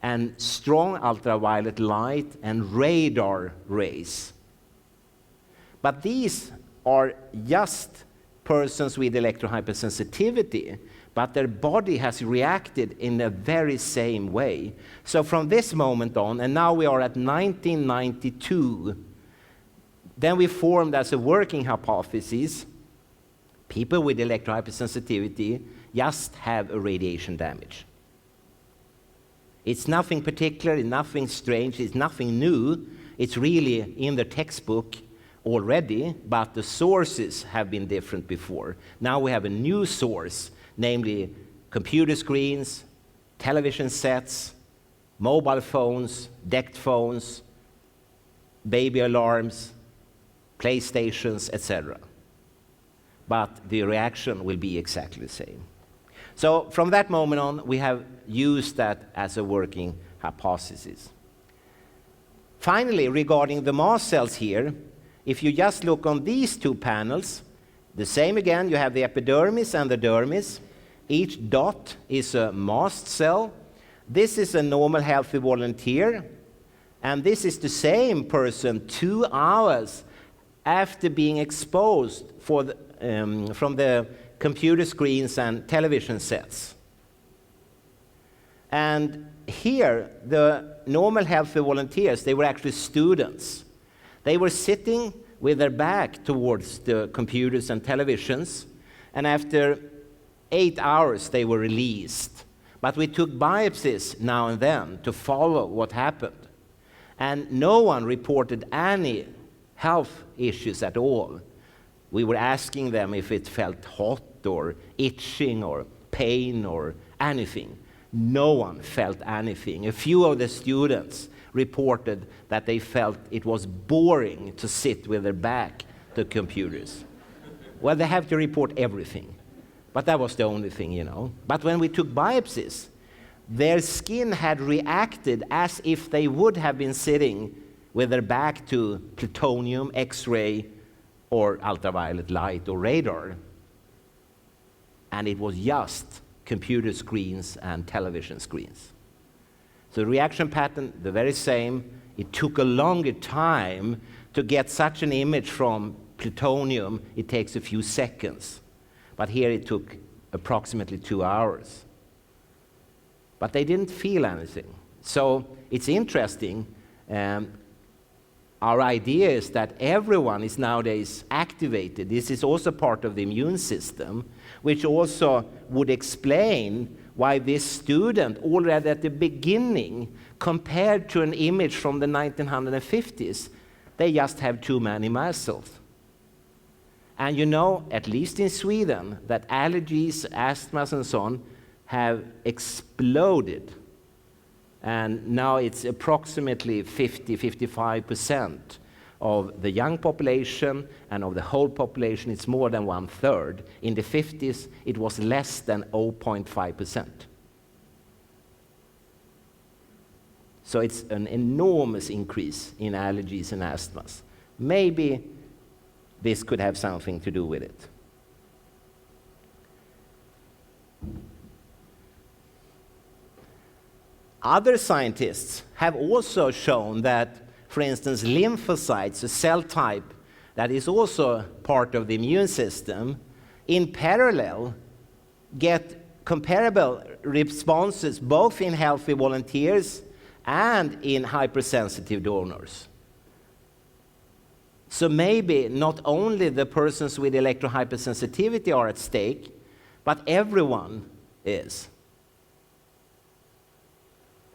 and strong ultraviolet light and radar rays. But these are just persons with electrohypersensitivity, but their body has reacted in the very same way. So from this moment on, and now we are at 1992, then we formed as a working hypothesis, people with electrohypersensitivity just have a radiation damage. It's nothing particular, nothing strange, it's nothing new. It's really in the textbook already, but the sources have been different before. Now we have a new source, namely computer screens, television sets, mobile phones, DECT phones, baby alarms, PlayStations, etc. But the reaction will be exactly the same. So from that moment on, we have used that as a working hypothesis. Finally, regarding the mast cells here, if you just look on these two panels, the same again, you have the epidermis and the dermis. Each dot is a mast cell. This is a normal healthy volunteer, and this is the same person 2 hours after being exposed from the computer screens and television sets. And here, the normal healthy volunteers, they were actually students. They were sitting with their back towards the computers and televisions, and after 8 hours they were released. But we took biopsies now and then to follow what happened. And no one reported any health issues at all. We were asking them if it felt hot or itching or pain or anything. No one felt anything. A few of the students reported that they felt it was boring to sit with their back to computers. Well, they have to report everything. But that was the only thing, you know. But when we took biopsies, their skin had reacted as if they would have been sitting with their back to plutonium, X-ray, or ultraviolet light or radar. And it was just computer screens and television screens. So the reaction pattern, the very same. It took a longer time to get such an image from plutonium. It takes a few seconds. But here it took approximately 2 hours. But they didn't feel anything. So it's interesting. Our idea is that everyone is nowadays activated. This is also part of the immune system, which also would explain why this student, already at the beginning, compared to an image from the 1950s, they just have too many mast cells. And you know, at least in Sweden, that allergies, asthmas, and so on have exploded. And now it's approximately 50-55% of the young population, and of the whole population, it's more than 1/3. In the 50s, it was less than 0.5%. So it's an enormous increase in allergies and asthmas. Maybe this could have something to do with it. Other scientists have also shown that, for instance, lymphocytes, a cell type that is also part of the immune system, in parallel get comparable responses both in healthy volunteers and in hypersensitive donors. So maybe not only the persons with electrohypersensitivity are at stake, but everyone is.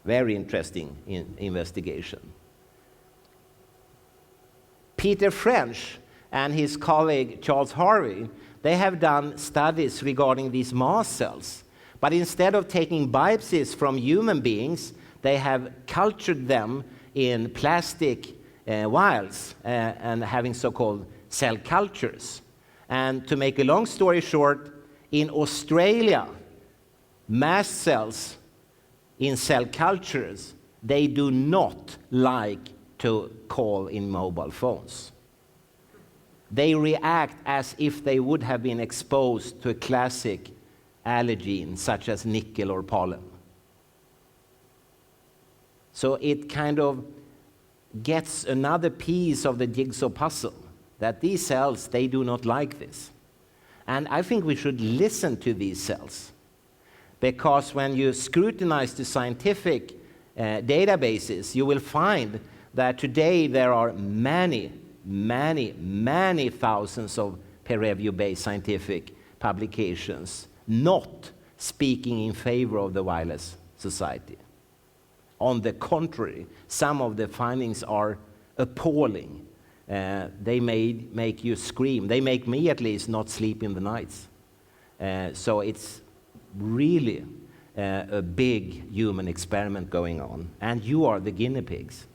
Very interesting investigation. Peter French and his colleague Charles Harvey, they have done studies regarding these mast cells. But instead of taking biopsies from human beings, they have cultured them in plastic vials and having so-called cell cultures. And to make a long story short, in Australia, mast cells in cell cultures, they do not like to call in mobile phones. They react as if they would have been exposed to a classic allergen such as nickel or pollen. So it kind of gets another piece of the jigsaw puzzle, that these cells, they do not like this. And I think we should listen to these cells, because when you scrutinize the scientific databases, you will find that today there are many thousands of peer-review-based scientific publications not speaking in favor of the wireless society. On the contrary, some of the findings are appalling. They may make you scream. They make me, at least, not sleep in the nights. So it's really a big human experiment going on, and you are the guinea pigs.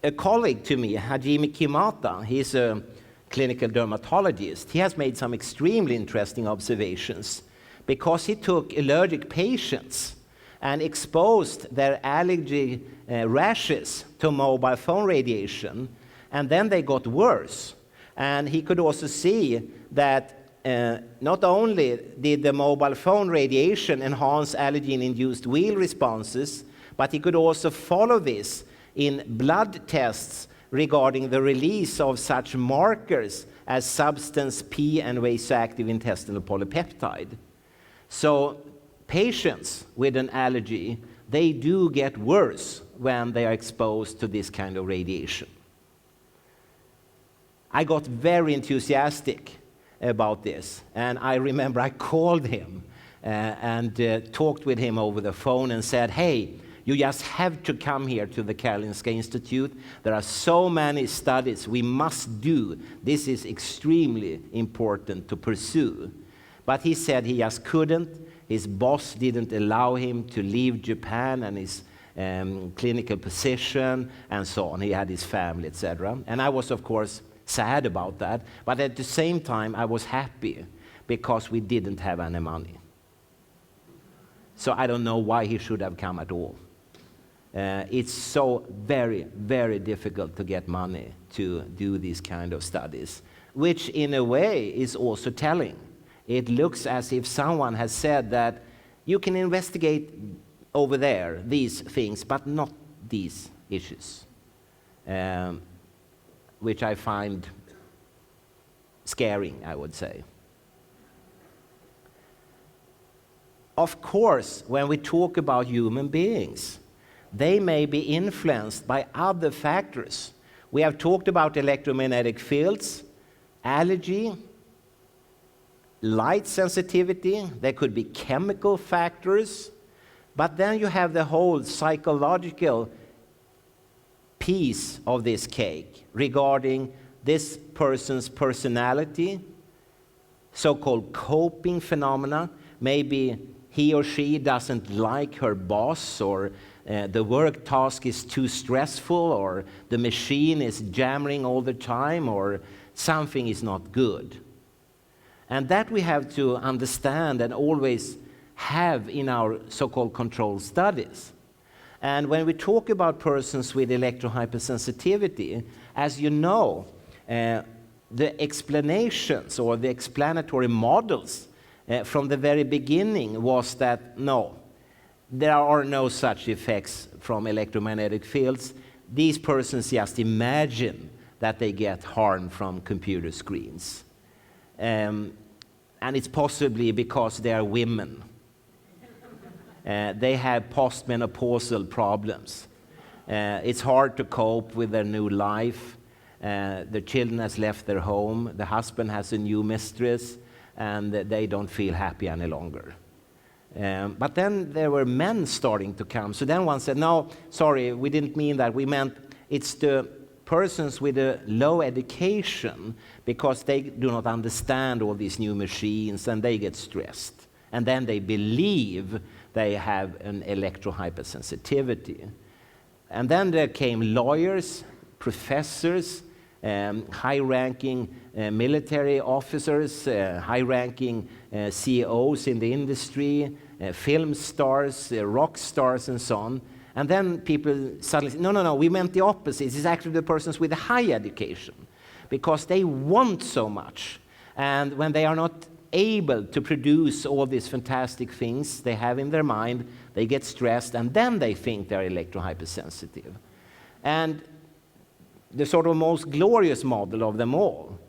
A colleague to me, Hajime Kimata, he's a clinical dermatologist. He has made some extremely interesting observations, because he took allergic patients and exposed their allergy rashes to mobile phone radiation, and then they got worse. And he could also see that not only did the mobile phone radiation enhance allergen-induced wheal responses, but he could also follow this in blood tests regarding the release of such markers as substance P and vasoactive intestinal polypeptide. So patients with an allergy, they do get worse when they are exposed to this kind of radiation. I got very enthusiastic about this, and I remember I called him and talked with him over the phone and said, hey, you just have to come here to the Karolinska Institute. There are so many studies we must do. This is extremely important to pursue. But he said he just couldn't. His boss didn't allow him to leave Japan and his clinical position and so on. He had his family, etc. And I was, of course, sad about that. But at the same time, I was happy because we didn't have any money. So I don't know why he should have come at all. It's so very, very difficult to get money to do these kind of studies, which in a way is also telling. It looks as if someone has said that you can investigate over there these things, but not these issues, which I find scaring, I would say. Of course, when we talk about human beings, they may be influenced by other factors. We have talked about electromagnetic fields, allergy, light sensitivity. There could be chemical factors. But then you have the whole psychological piece of this cake regarding this person's personality, so-called coping phenomena. Maybe he or she doesn't like her boss, or the work task is too stressful, or the machine is jamming all the time, or something is not good. And that we have to understand and always have in our so-called controlled studies. And when we talk about persons with electrohypersensitivity, as you know, the explanations or the explanatory models from the very beginning was that no, there are no such effects from electromagnetic fields. These persons just imagine that they get harm from computer screens. And it's possibly because they are women. They have postmenopausal problems. It's hard to cope with their new life. The children has left their home. The husband has a new mistress, and they don't feel happy any longer. But then there were men starting to come. So then one said, no, sorry, we didn't mean that. We meant it's the persons with a low education, because they do not understand all these new machines, and they get stressed. And then they believe they have an electrohypersensitivity. And then there came lawyers, professors, high-ranking military officers, high-ranking CEOs in the industry, film stars, rock stars, and so on. And then people suddenly say, no, we meant the opposite. It's actually the persons with a high education, because they want so much. And when they are not able to produce all these fantastic things they have in their mind, they get stressed, and then they think they're electrohypersensitive. And the sort of most glorious model of them all,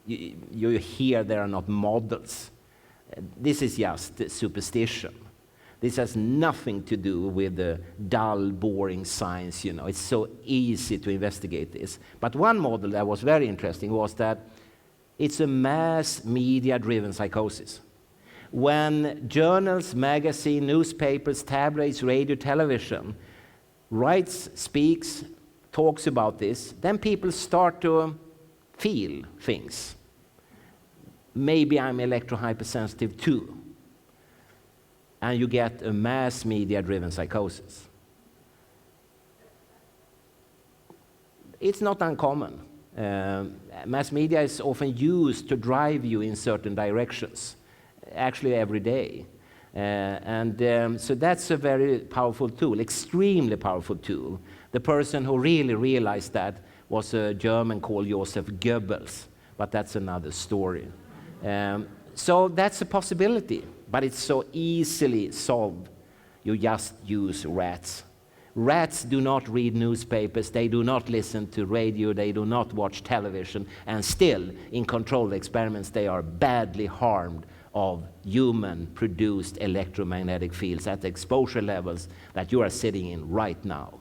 you hear they are not models. This is just superstition. This has nothing to do with the dull, boring science, you know. It's so easy to investigate this. But one model that was very interesting was that it's a mass media-driven psychosis. When journals, magazines, newspapers, tabloids, radio, television writes, speaks, talks about this, then people start to feel things. Maybe I'm electrohypersensitive too. And you get a mass media-driven psychosis. It's not uncommon. Mass media is often used to drive you in certain directions, actually every day. So that's a very powerful tool, extremely powerful tool. The person who really realized that was a German called Joseph Goebbels, but that's another story. So that's a possibility, but it's so easily solved. You just use rats. Rats do not read newspapers, they do not listen to radio, they do not watch television, and still, in controlled experiments, they are badly harmed of human-produced electromagnetic fields at the exposure levels that you are sitting in right now.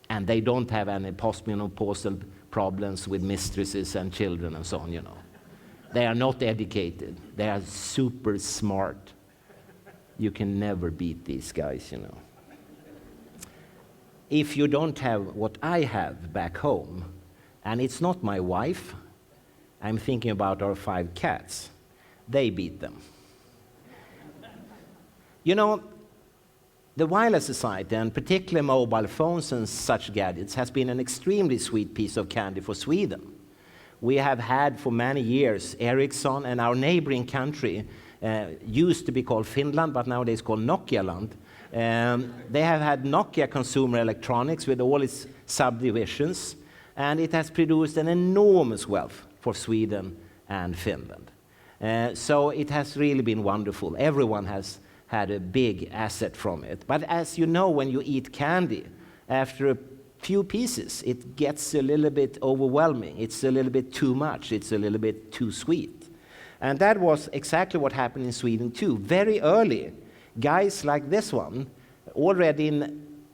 And they don't have any postmenopausal problems with mistresses and children and so on, you know. They are not educated. They are super smart. You can never beat these guys, you know. If you don't have what I have back home, and it's not my wife, I'm thinking about our 5 cats. They beat them. You know, the Wireless Society, and particularly mobile phones and such gadgets, has been an extremely sweet piece of candy for Sweden. We have had for many years Ericsson, and our neighboring country used to be called Finland, but nowadays called Nokialand. They have had Nokia Consumer Electronics with all its subdivisions, and it has produced an enormous wealth for Sweden and Finland. So it has really been wonderful. Everyone has had a big asset from it. But as you know, when you eat candy, after a few pieces, it gets a little bit overwhelming. It's a little bit too much. It's a little bit too sweet. And that was exactly what happened in Sweden too. Very early, guys like this one, already in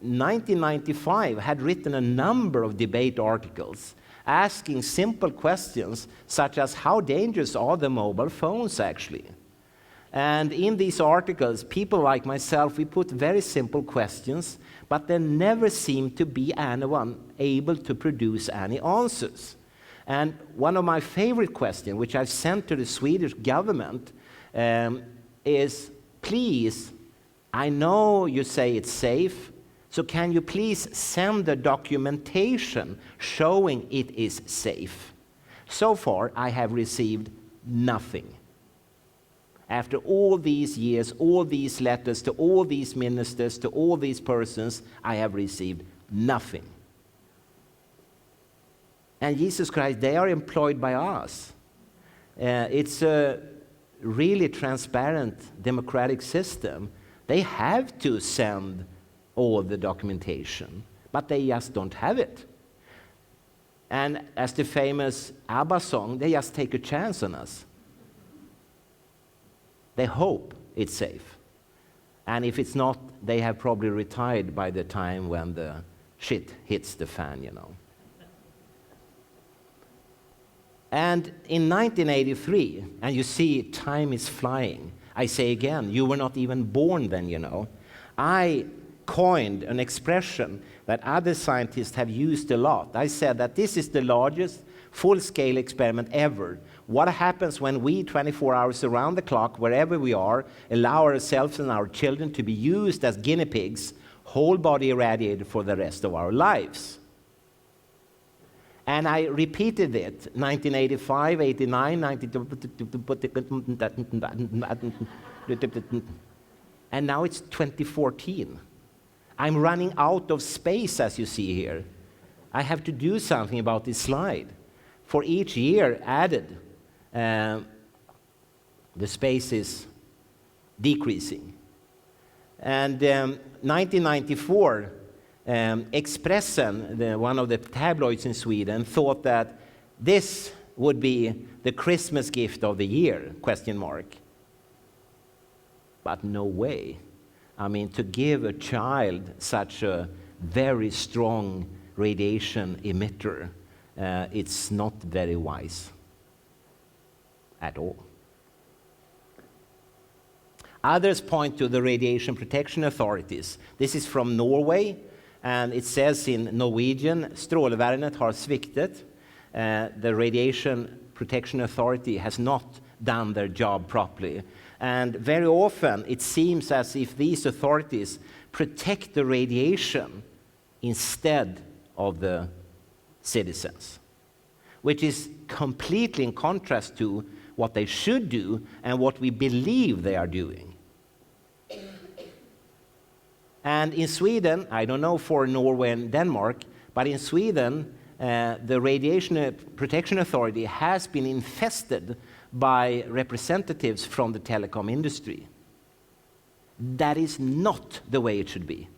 1995, had written a number of debate articles asking simple questions such as, how dangerous are the mobile phones actually? And in these articles, people like myself, we put very simple questions, but there never seemed to be anyone able to produce any answers. And one of my favorite questions, which I've sent to the Swedish government, is, please, I know you say it's safe, so can you please send the documentation showing it is safe? So far, I have received nothing. After all these years, all these letters to all these ministers, to all these persons, I have received nothing. And Jesus Christ, they are employed by us. It's a really transparent democratic system. They have to send all the documentation, but they just don't have it. And as the famous ABBA song, they just take a chance on us. They hope it's safe. And if it's not, they have probably retired by the time when the shit hits the fan, you know. And in 1983, and you see time is flying, I say again, you were not even born then, you know. I coined an expression that other scientists have used a lot. I said that this is the largest full-scale experiment ever. What happens when we, 24 hours around the clock, wherever we are, allow ourselves and our children to be used as guinea pigs whole body irradiated for the rest of our lives. And I repeated it, 1985, 89, 92, and now it's 2014. I'm running out of space, as you see here. I have to do something about this slide. For each year added, the space is decreasing. And 1994, Expressen, one of the tabloids in Sweden, thought that this would be the Christmas gift of the year, question mark. But no way. I mean, to give a child such a very strong radiation emitter, it's not very wise at all. Others point to the radiation protection authorities. This is from Norway, and it says in Norwegian, Strålevernet har sviktet. The radiation protection authority has not done their job properly. And very often it seems as if these authorities protect the radiation instead of the citizens, which is completely in contrast to what they should do and what we believe they are doing. And in Sweden, I don't know for Norway and Denmark, but in Sweden, the Radiation Protection Authority has been infested by representatives from the telecom industry. That is not the way it should be.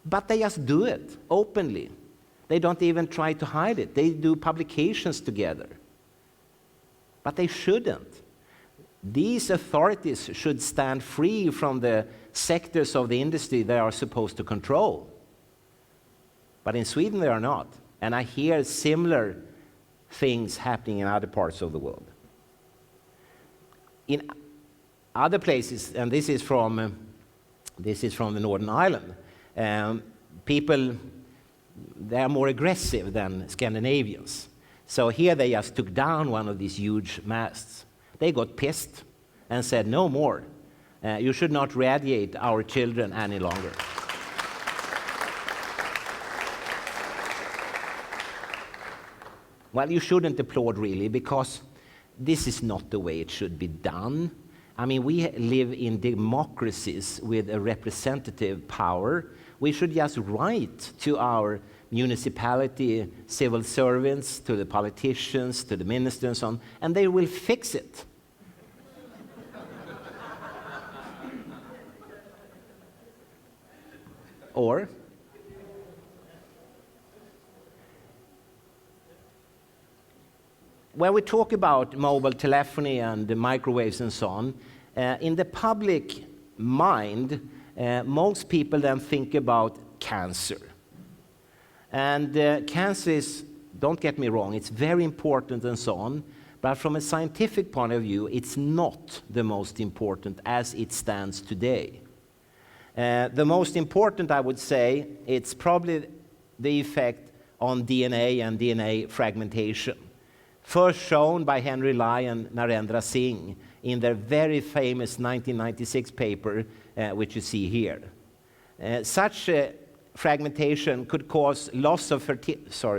But they just do it openly. They don't even try to hide it. They do publications together. But they shouldn't. These authorities should stand free from the sectors of the industry they are supposed to control. But in Sweden they are not. And I hear similar things happening in other parts of the world. In other places, and this is from the Northern Ireland, people, they are more aggressive than Scandinavians. So here they just took down one of these huge masts. They got pissed and said, no more. You should not radiate our children any longer. Well, you shouldn't applaud really, because this is not the way it should be done. I mean, we live in democracies with a representative power. We should just write to our municipality, civil servants, to the politicians, to the ministers, and so on, and they will fix it. Or when we talk about mobile telephony and the microwaves and so on, in the public mind, most people then think about cancer. And cancer is, don't get me wrong, it's very important and so on, but from a scientific point of view, it's not the most important as it stands today. The most important, I would say, it's probably the effect on DNA and DNA fragmentation. First shown by Henry Lai and Narendra Singh in their very famous 1996 paper, which you see here. Such fragmentation could cause loss of fertility,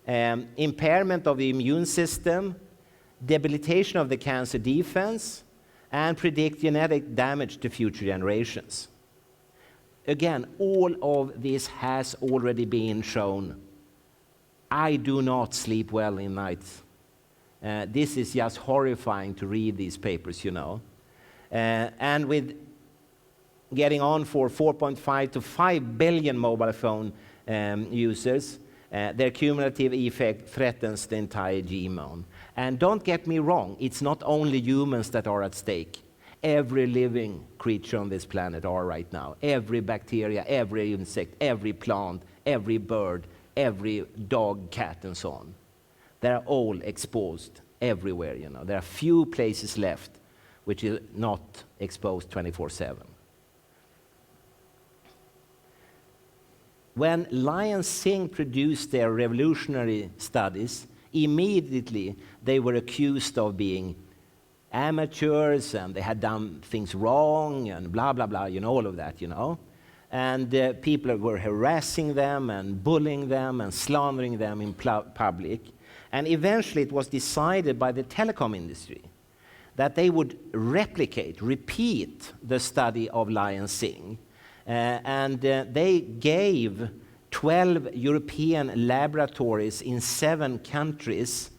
impairment of the immune system, debilitation of the cancer defense, and predict genetic damage to future generations. Again, all of this has already been shown. I do not sleep well in nights. This is just horrifying to read these papers, you know. And with getting on for 4.5 to 5 billion mobile phone users, their cumulative effect threatens the entire genome. And don't get me wrong, it's not only humans that are at stake. Every living creature on this planet are right now. Every bacteria, every insect, every plant, every bird, every dog, cat, and so on. They're all exposed everywhere, you know. There are few places left which is not exposed 24/7. When Lai and Singh produced their revolutionary studies, immediately they were accused of being amateurs and they had done things wrong and blah, blah, blah, all of that, And people were harassing them and bullying them and slandering them in public. And eventually it was decided by the telecom industry that they would repeat the study of Lion Sing. They gave 12 European laboratories in 7 countries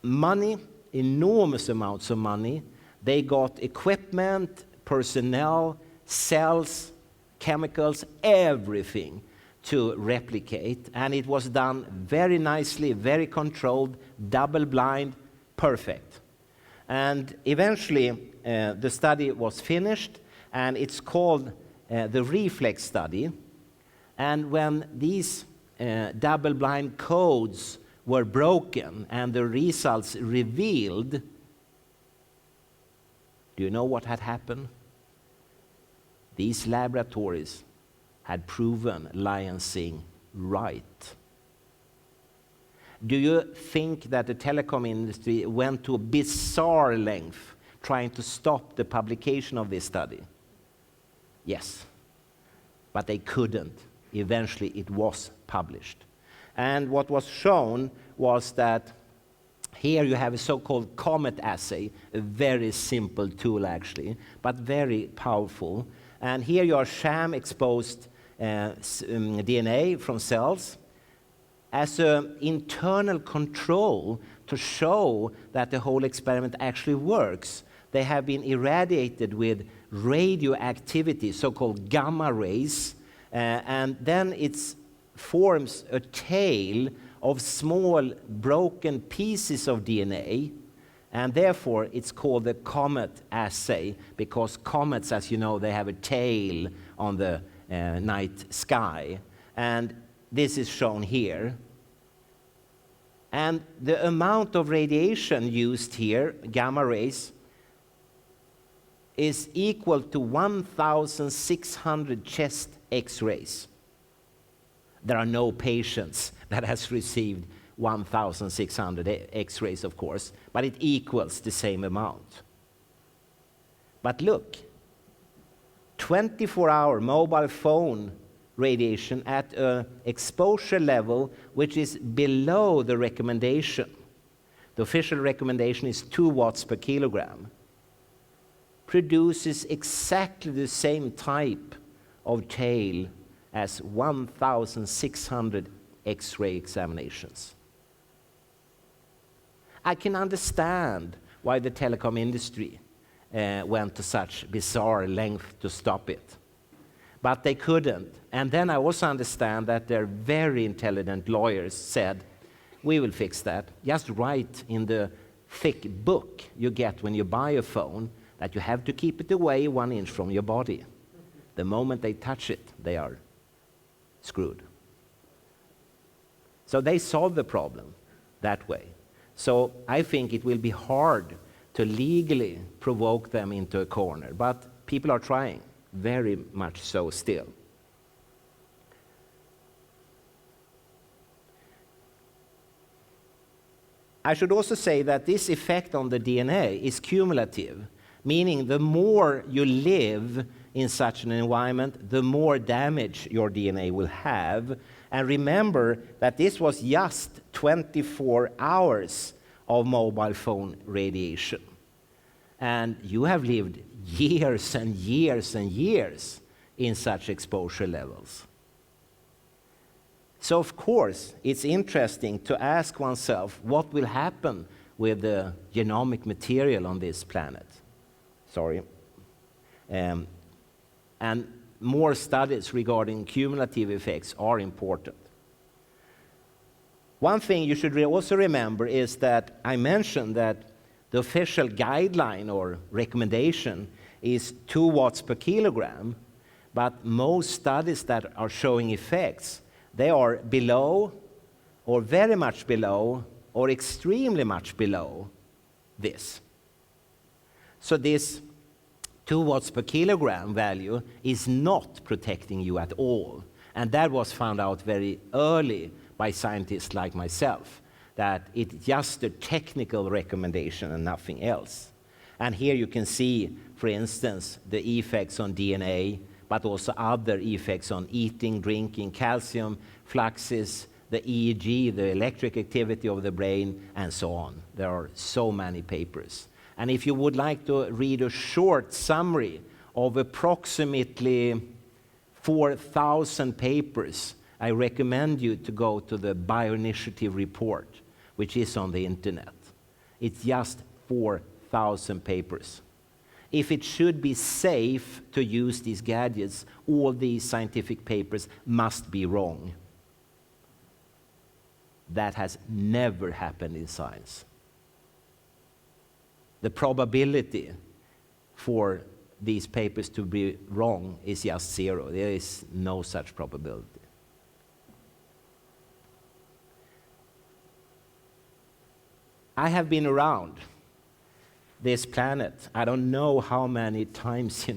money, enormous amounts of money. They got equipment, personnel, cells, chemicals, everything to replicate. And it was done very nicely, very controlled, double-blind, perfect. And eventually, the study was finished, and it's called the reflex study. And when these double-blind codes were broken and the results revealed, do you know what had happened? These laboratories had proven Lion Sing right. Do you think that the telecom industry went to a bizarre length trying to stop the publication of this study? Yes, but they couldn't. Eventually it was published. And what was shown was that here you have a so-called COMET assay, a very simple tool actually, but very powerful. And here you are sham-exposed DNA from cells as an internal control to show that the whole experiment actually works. They have been irradiated with radioactivity, so-called gamma rays, and then it forms a tail of small broken pieces of DNA, and therefore it's called the COMET assay, because comets, as you know, they have a tail on the night sky. And this is shown here. And the amount of radiation used here, gamma rays, is equal to 1,600 chest X-rays. There are no patients that has received 1,600 X-rays, of course, but it equals the same amount. But look, 24-hour mobile phone radiation at an exposure level which is below the recommendation. The official recommendation is 2 watts per kilogram. Produces exactly the same type of tail as 1,600 X-ray examinations. I can understand why the telecom industry went to such bizarre length to stop it. But they couldn't. And then I also understand that their very intelligent lawyers said, we will fix that. Just write in the thick book you get when you buy a phone that you have to keep it away 1 inch from your body. The moment they touch it, they are screwed. So they solved the problem that way. So I think it will be hard to legally provoke them into a corner, but people are trying, very much so still. I should also say that this effect on the DNA is cumulative, meaning the more you live in such an environment, the more damage your DNA will have. And remember that this was just 24 hours of mobile phone radiation. And you have lived years and years and years in such exposure levels. So of course, it's interesting to ask oneself what will happen with the genomic material on this planet. Sorry. And more studies regarding cumulative effects are important. One thing you should also remember is that I mentioned that the official guideline or recommendation is 2 watts per kilogram, but most studies that are showing effects, they are below or very much below or extremely much below this. So this 2 watts per kilogram value is not protecting you at all. And that was found out very early by scientists like myself, that it's just a technical recommendation and nothing else. And here you can see, for instance, the effects on DNA, but also other effects on eating, drinking, calcium, fluxes, the EEG, the electric activity of the brain, and so on. There are so many papers. And if you would like to read a short summary of approximately 4,000 papers, I recommend you to go to the Bioinitiative report, which is on the internet. It's just 4,000 papers. If it should be safe to use these gadgets, all these scientific papers must be wrong. That has never happened in science. The probability for these papers to be wrong is just zero. There is no such probability. I have been around this planet, I don't know how many times,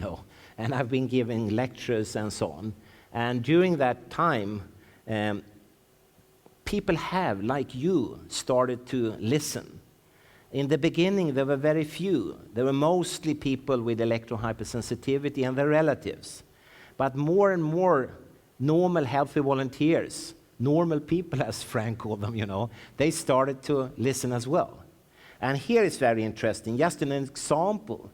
and I've been giving lectures and so on. And during that time, people have, like you, started to listen. In the beginning, there were very few. There were mostly people with electrohypersensitivity and their relatives. But more and more normal, healthy volunteers, normal people, as Frank called them, they started to listen as well. And here is very interesting. Just an example.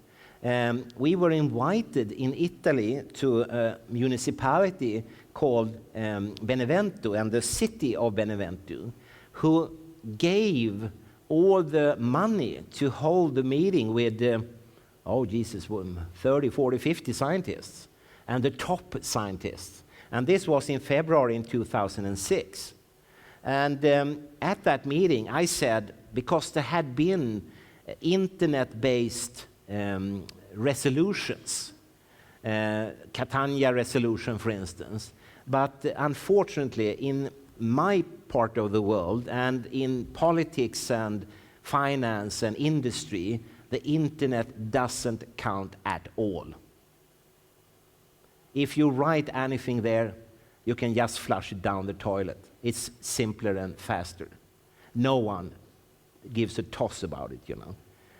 We were invited in Italy to a municipality called Benevento, and the city of Benevento, who gave all the money to hold the meeting with, 30, 40, 50 scientists, and the top scientists. And this was in February in 2006. And at that meeting, I said, because there had been internet-based resolutions, Catania resolution, for instance, but unfortunately, in my part of the world, and in politics and finance and industry, the internet doesn't count at all. If you write anything there, you can just flush it down the toilet. It's simpler and faster. No one gives a toss about it,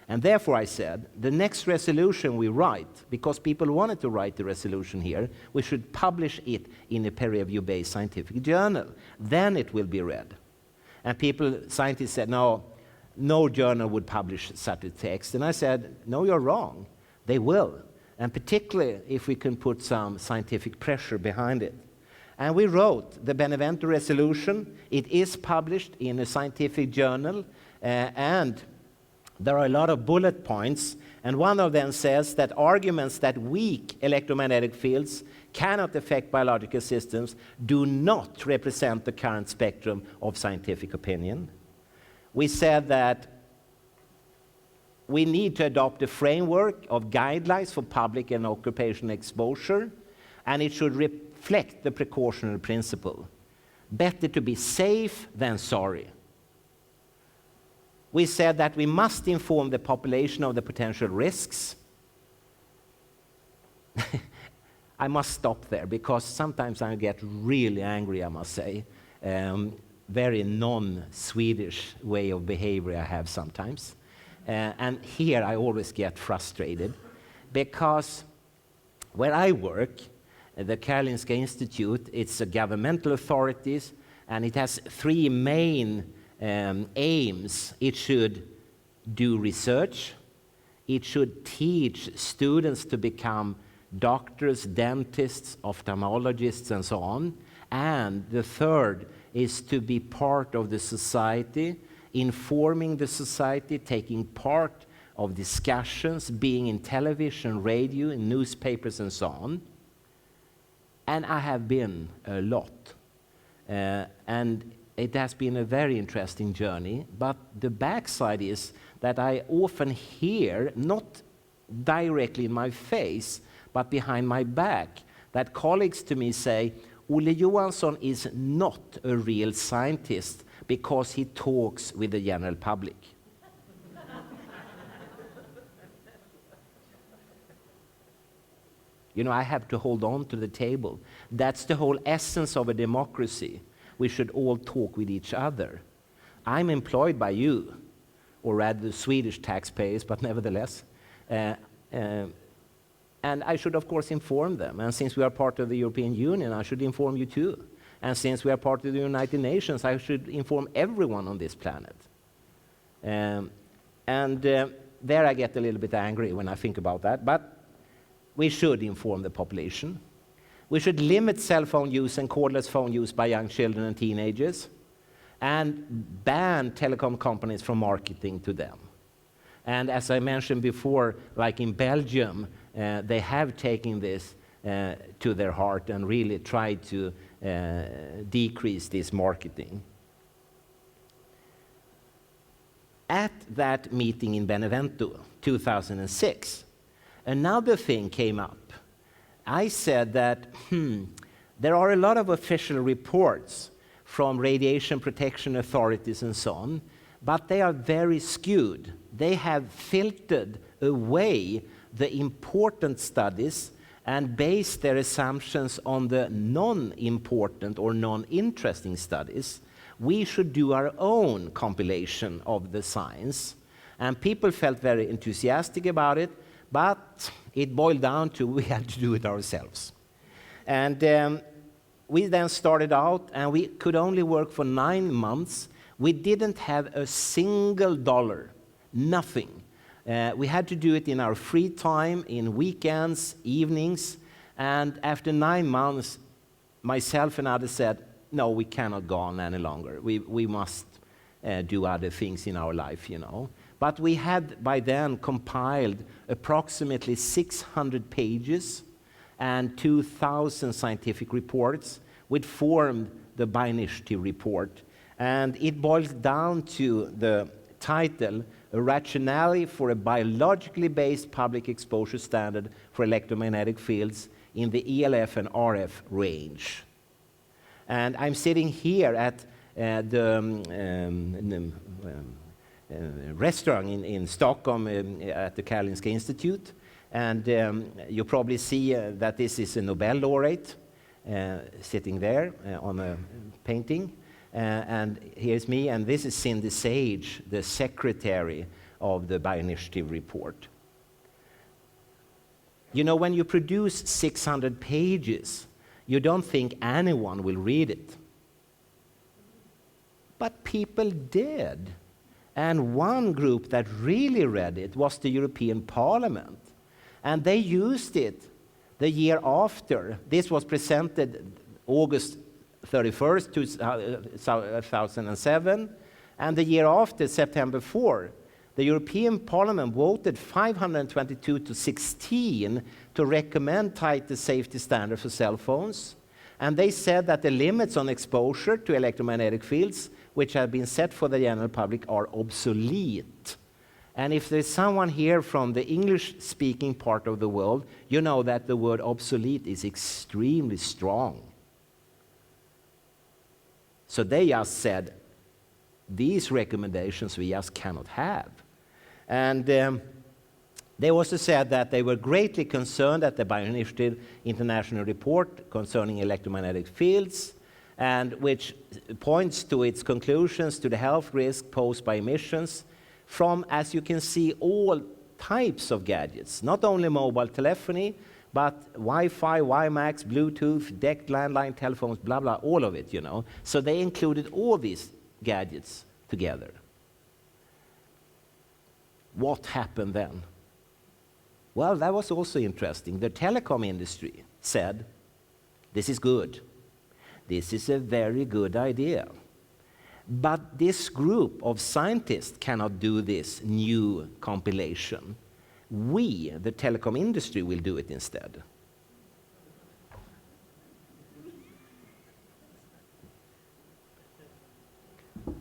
And therefore I said, the next resolution we write, because people wanted to write the resolution here, we should publish it in a peer-review-based scientific journal. Then it will be read. And scientists said, no journal would publish such a text. And I said, no, you're wrong. They will. And particularly if we can put some scientific pressure behind it. And we wrote the Benevento resolution. It is published in a scientific journal, and there are a lot of bullet points, and one of them says that arguments that weak electromagnetic fields cannot affect biological systems do not represent the current spectrum of scientific opinion. We said that we need to adopt a framework of guidelines for public and occupational exposure, and it should reflect the precautionary principle. Better to be safe than sorry. We said that we must inform the population of the potential risks. I must stop there, because sometimes I get really angry, I must say. Very non-Swedish way of behavior I have sometimes. And here I always get frustrated, because where I work, the Karolinska Institute, it's a governmental authorities, and it has three main aims. It should do research, it should teach students to become doctors, dentists, ophthalmologists, and so on. And the third is to be part of the society, informing the society, taking part of discussions, being in television, radio, in newspapers, and so on. And I have been a lot. And it has been a very interesting journey, but the backside is that I often hear, not directly in my face, but behind my back, that colleagues to me say, Olle Johansson is not a real scientist because he talks with the general public. I have to hold on to the table. That's the whole essence of a democracy. We should all talk with each other. I'm employed by you, or rather the Swedish taxpayers, but nevertheless. And I should, of course, inform them. And since we are part of the European Union, I should inform you too. And since we are part of the United Nations, I should inform everyone on this planet. There I get a little bit angry when I think about that. But we should inform the population. We should limit cell phone use and cordless phone use by young children and teenagers, and ban telecom companies from marketing to them. And as I mentioned before, like in Belgium, they have taken this to their heart and really tried to decrease this marketing. At that meeting in Benevento, 2006, another thing came up. I said that, there are a lot of official reports from radiation protection authorities and so on, but they are very skewed. They have filtered away the important studies and based their assumptions on the non-important or non-interesting studies. We should do our own compilation of the science. And people felt very enthusiastic about it, but it boiled down to we had to do it ourselves. And we then started out, and we could only work for 9 months. We didn't have a single dollar, nothing. We had to do it in our free time, in weekends, evenings, and after 9 months, myself and others said, no, we cannot go on any longer. We must do other things in our life, you know. But we had by then compiled approximately 600 pages and 2,000 scientific reports, which formed the Bioinitiative report. And it boils down to the title, A Rationale for a Biologically Based Public Exposure Standard for Electromagnetic Fields in the ELF and RF Range. And I'm sitting here at the restaurant in Stockholm at the Karolinska Institute. And you probably see that this is a Nobel laureate sitting there on a painting. And here's me, and this is Cindy Sage, the secretary of the Bioinitiative report. You know, when you produce 600 pages, you don't think anyone will read it. But people did. And one group that really read it was the European Parliament. And they used it the year after. This was presented August 31st, 2007. And the year after, September 4, the European Parliament voted 522 to 16 to recommend tighter safety standards for cell phones. And they said that the limits on exposure to electromagnetic fields, which have been set for the general public, are obsolete. And if there's someone here from the English-speaking part of the world, you know that the word obsolete is extremely strong. So they just said, these recommendations we just cannot have. And they also said that they were greatly concerned at the Bioinitiative International Report concerning electromagnetic fields, and which points to its conclusions to the health risk posed by emissions from, as you can see, all types of gadgets, not only mobile telephony, but Wi-Fi, WiMAX, Bluetooth, DECT, landline telephones, blah, blah, all of it, you know. So they included all these gadgets together. What happened then? Well, that was also interesting. The telecom industry said, this is good. This is a very good idea. But this group of scientists cannot do this new compilation. We, the telecom industry, will do it instead.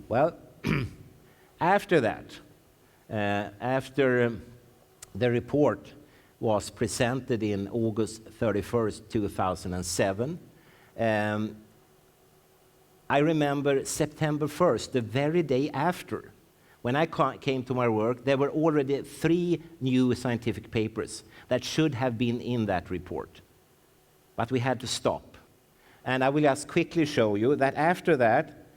Well, after that, after the report was presented in August 31st, 2007, I remember September 1st, the very day after, when I came to my work, there were already 3 new scientific papers that should have been in that report. But we had to stop. And I will just quickly show you that after that,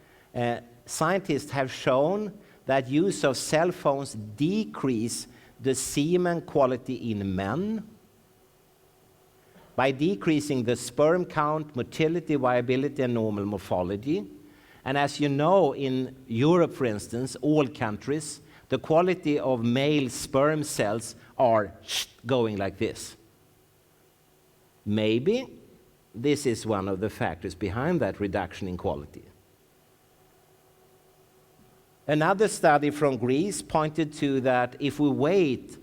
scientists have shown that use of cell phones decrease the semen quality in men, by decreasing the sperm count, motility, viability, and normal morphology. And as you know, in Europe, for instance, all countries, the quality of male sperm cells are going like this. Maybe this is one of the factors behind that reduction in quality. Another study from Greece pointed to that if we wait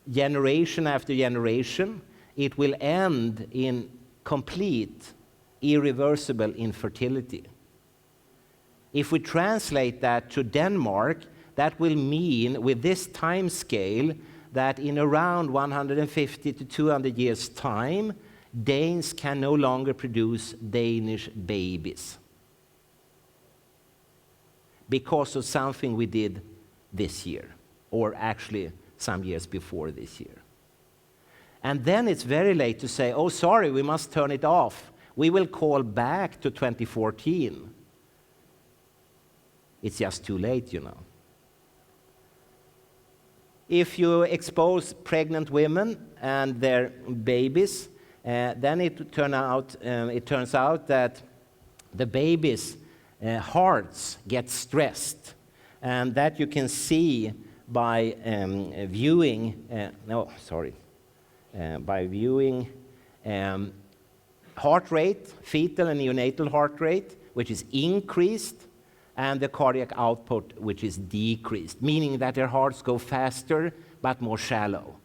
generation after generation, it will end in complete, irreversible infertility. If we translate that to Denmark, that will mean, with this time scale, that in around 150 to 200 years' time, Danes can no longer produce Danish babies because of something we did this year, or actually some years before this year. And then it's very late to say, oh, sorry, we must turn it off. We will call back to 2014. It's just too late, you know. If you expose pregnant women and their babies, then it turns out that the babies' hearts get stressed. And that you can see by viewing heart rate, fetal and neonatal heart rate, which is increased, and the cardiac output, which is decreased, meaning that their hearts go faster but more shallow.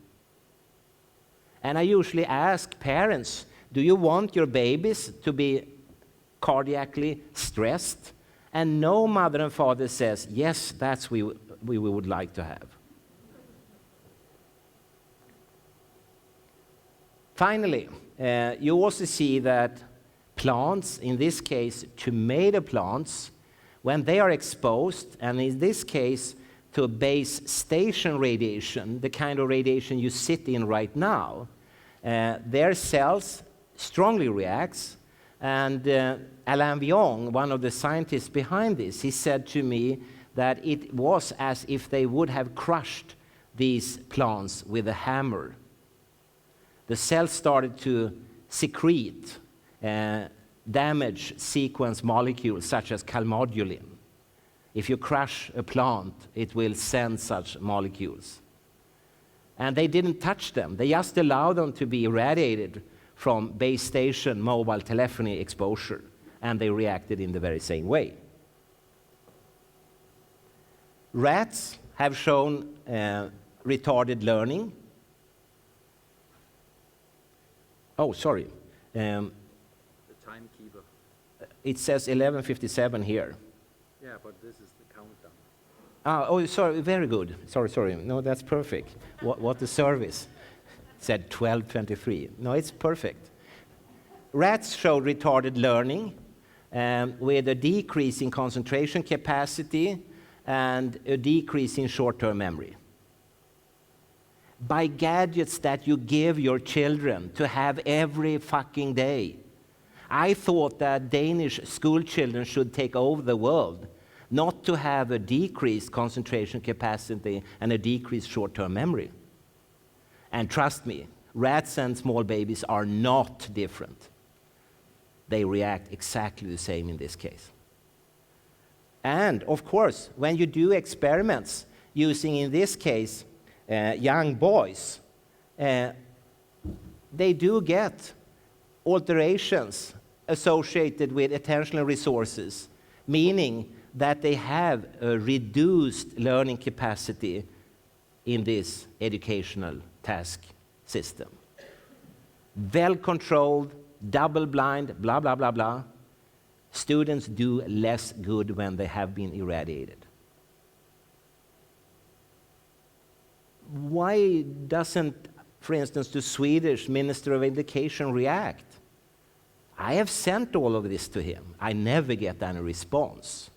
And I usually ask parents, do you want your babies to be cardiacally stressed? And no mother and father says, yes, that's what we would like to have. Finally, you also see that plants, in this case tomato plants, when they are exposed, and in this case to base station radiation, the kind of radiation you sit in right now, their cells strongly reacts. And Alain Vion, one of the scientists behind this, he said to me that it was as if they would have crushed these plants with a hammer. The cells started to secrete damage sequence molecules such as calmodulin. If you crush a plant, it will send such molecules. And they didn't touch them. They just allowed them to be irradiated from base station mobile telephony exposure, and they reacted in the very same way. Rats have shown retarded learning. Oh, sorry. The timekeeper. It says 11:57 here. Yeah, but this is the countdown. Oh, sorry, very good. Sorry. No, that's perfect. What a service. It said 12:23. No, it's perfect. Rats showed retarded learning with a decrease in concentration capacity and a decrease in short-term memory. By gadgets that you give your children to have every fucking day. I thought that Danish school children should take over the world, not to have a decreased concentration capacity and a decreased short-term memory. And trust me, rats and small babies are not different. They react exactly the same in this case. And of course, when you do experiments using, in this case, young boys, they do get alterations associated with attentional resources, meaning that they have a reduced learning capacity in this educational task system. Well-controlled, double-blind, blah, blah, blah, blah. Students do less good when they have been irradiated. Why doesn't, for instance, the Swedish Minister of Education react? I have sent all of this to him. I never get any response.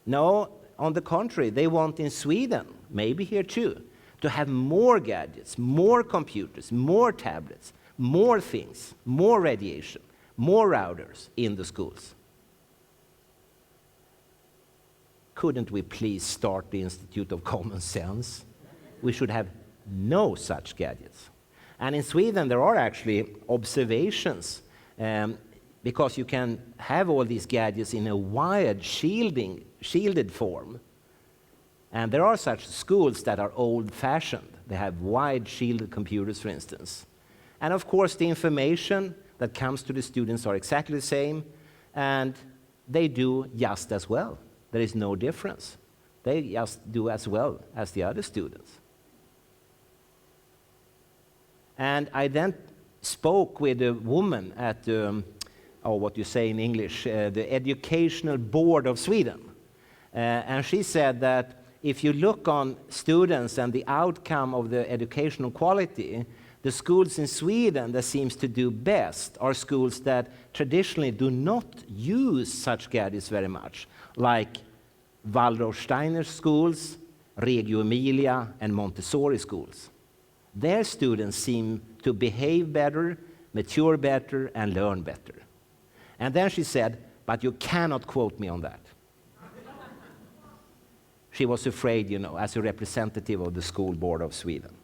No, on the contrary, they want in Sweden, maybe here too, to have more gadgets, more computers, more tablets, more things, more radiation, more routers in the schools. Couldn't we please start the Institute of Common Sense? we should have no such gadgets. And in Sweden, there are actually observations, because you can have all these gadgets in a wired shielded form. And there are such schools that are old-fashioned. They have wide shielded computers, for instance. And of course, the information that comes to the students are exactly the same, and they do just as well. There is no difference. They just do as well as the other students. And I then spoke with a woman at what you say in English, the Educational Board of Sweden. And she said that if you look on students and the outcome of the educational quality, the schools in Sweden that seems to do best are schools that traditionally do not use such gadgets very much, like Waldorf Steiner schools, Reggio Emilia, and Montessori schools. Their students seem to behave better, mature better, and learn better. And then she said, but you cannot quote me on that. She was afraid, as a representative of the School Board of Sweden.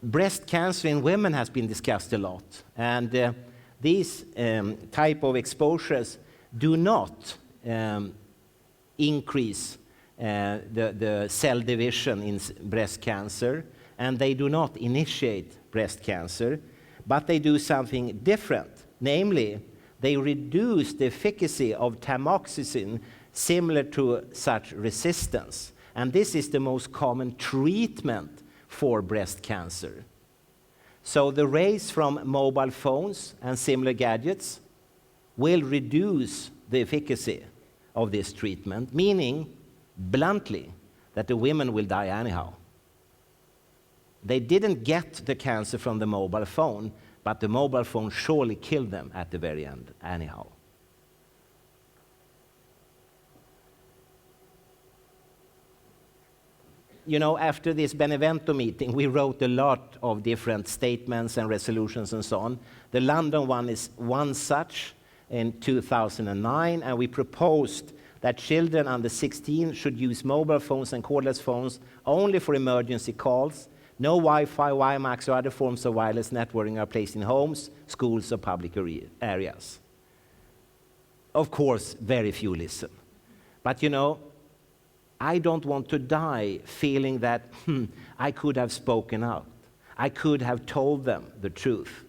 Breast cancer in women has been discussed a lot, and these type of exposures do not increase the cell division in breast cancer, and they do not initiate breast cancer, but they do something different. Namely, they reduce the efficacy of tamoxifen similar to such resistance. And this is the most common treatment for breast cancer. So the rays from mobile phones and similar gadgets will reduce the efficacy of this treatment, meaning, bluntly, that the women will die anyhow. They didn't get the cancer from the mobile phone, but the mobile phone surely killed them at the very end anyhow. After this Benevento meeting, we wrote a lot of different statements and resolutions and so on. The London one is one such in 2009, and we proposed that children under 16 should use mobile phones and cordless phones only for emergency calls. No Wi-Fi, WiMAX, or other forms of wireless networking are placed in homes, schools, or public areas. Of course, very few listen. But I don't want to die feeling that I could have spoken out. I could have told them the truth.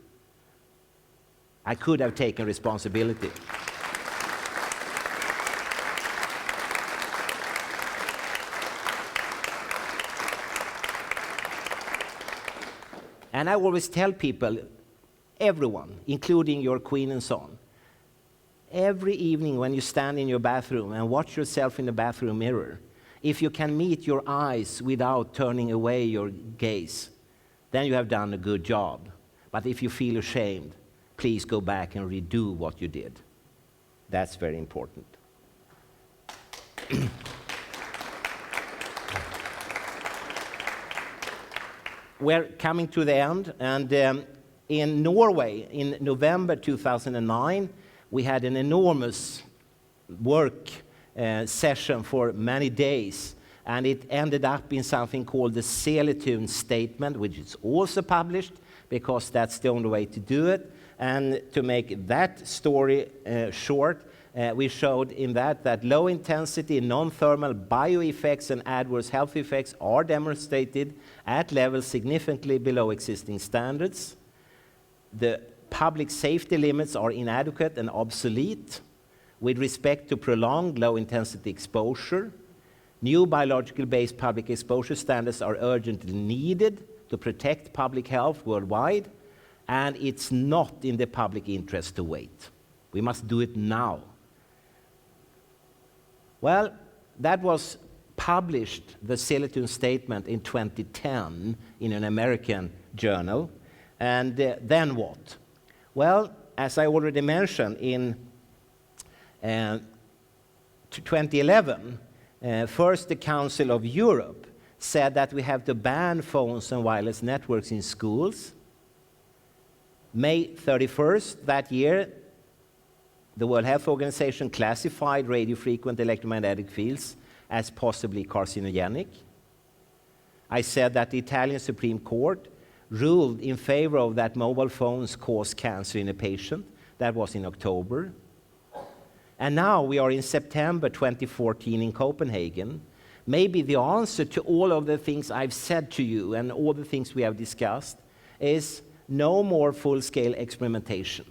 I could have taken responsibility. And I always tell people, everyone, including your queen and so on, every evening when you stand in your bathroom and watch yourself in the bathroom mirror, if you can meet your eyes without turning away your gaze, then you have done a good job. But if you feel ashamed, please go back and redo what you did. That's very important. We're coming to the end, and in Norway, in November 2009, we had an enormous work session for many days, and it ended up in something called the Seletun Statement, which is also published, because that's the only way to do it. And to make that story short, we showed in that low-intensity non-thermal bioeffects and adverse health effects are demonstrated at levels significantly below existing standards. The public safety limits are inadequate and obsolete with respect to prolonged low-intensity exposure. New biological-based public exposure standards are urgently needed to protect public health worldwide, and it's not in the public interest to wait. We must do it now. Well, that was published, the Seletun Statement, in 2010 in an American journal. And then what? Well, as I already mentioned, in 2011, first the Council of Europe said that we have to ban phones and wireless networks in schools. May 31st that year, the World Health Organization classified radio frequent electromagnetic fields as possibly carcinogenic. I said that the Italian Supreme Court ruled in favor of that mobile phones cause cancer in a patient. That was in October. And now we are in September 2014 in Copenhagen. Maybe the answer to all of the things I've said to you and all the things we have discussed is no more full-scale experimentation.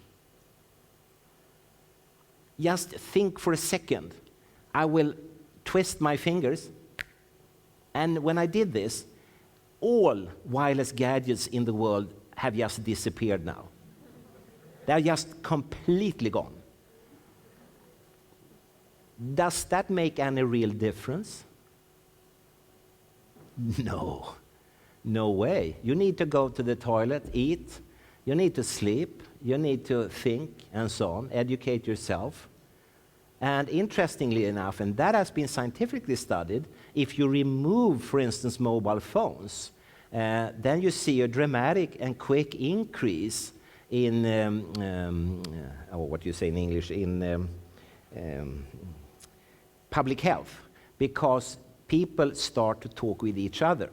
Just think for a second. I will twist my fingers, and when I did this, all wireless gadgets in the world have just disappeared now. They're just completely gone. Does that make any real difference? No. No way. You need to go to the toilet, eat, you need to sleep, you need to think, and so on, educate yourself. And interestingly enough, and that has been scientifically studied, if you remove, for instance, mobile phones, then you see a dramatic and quick increase in, what you say in English, in public health, because people start to talk with each other.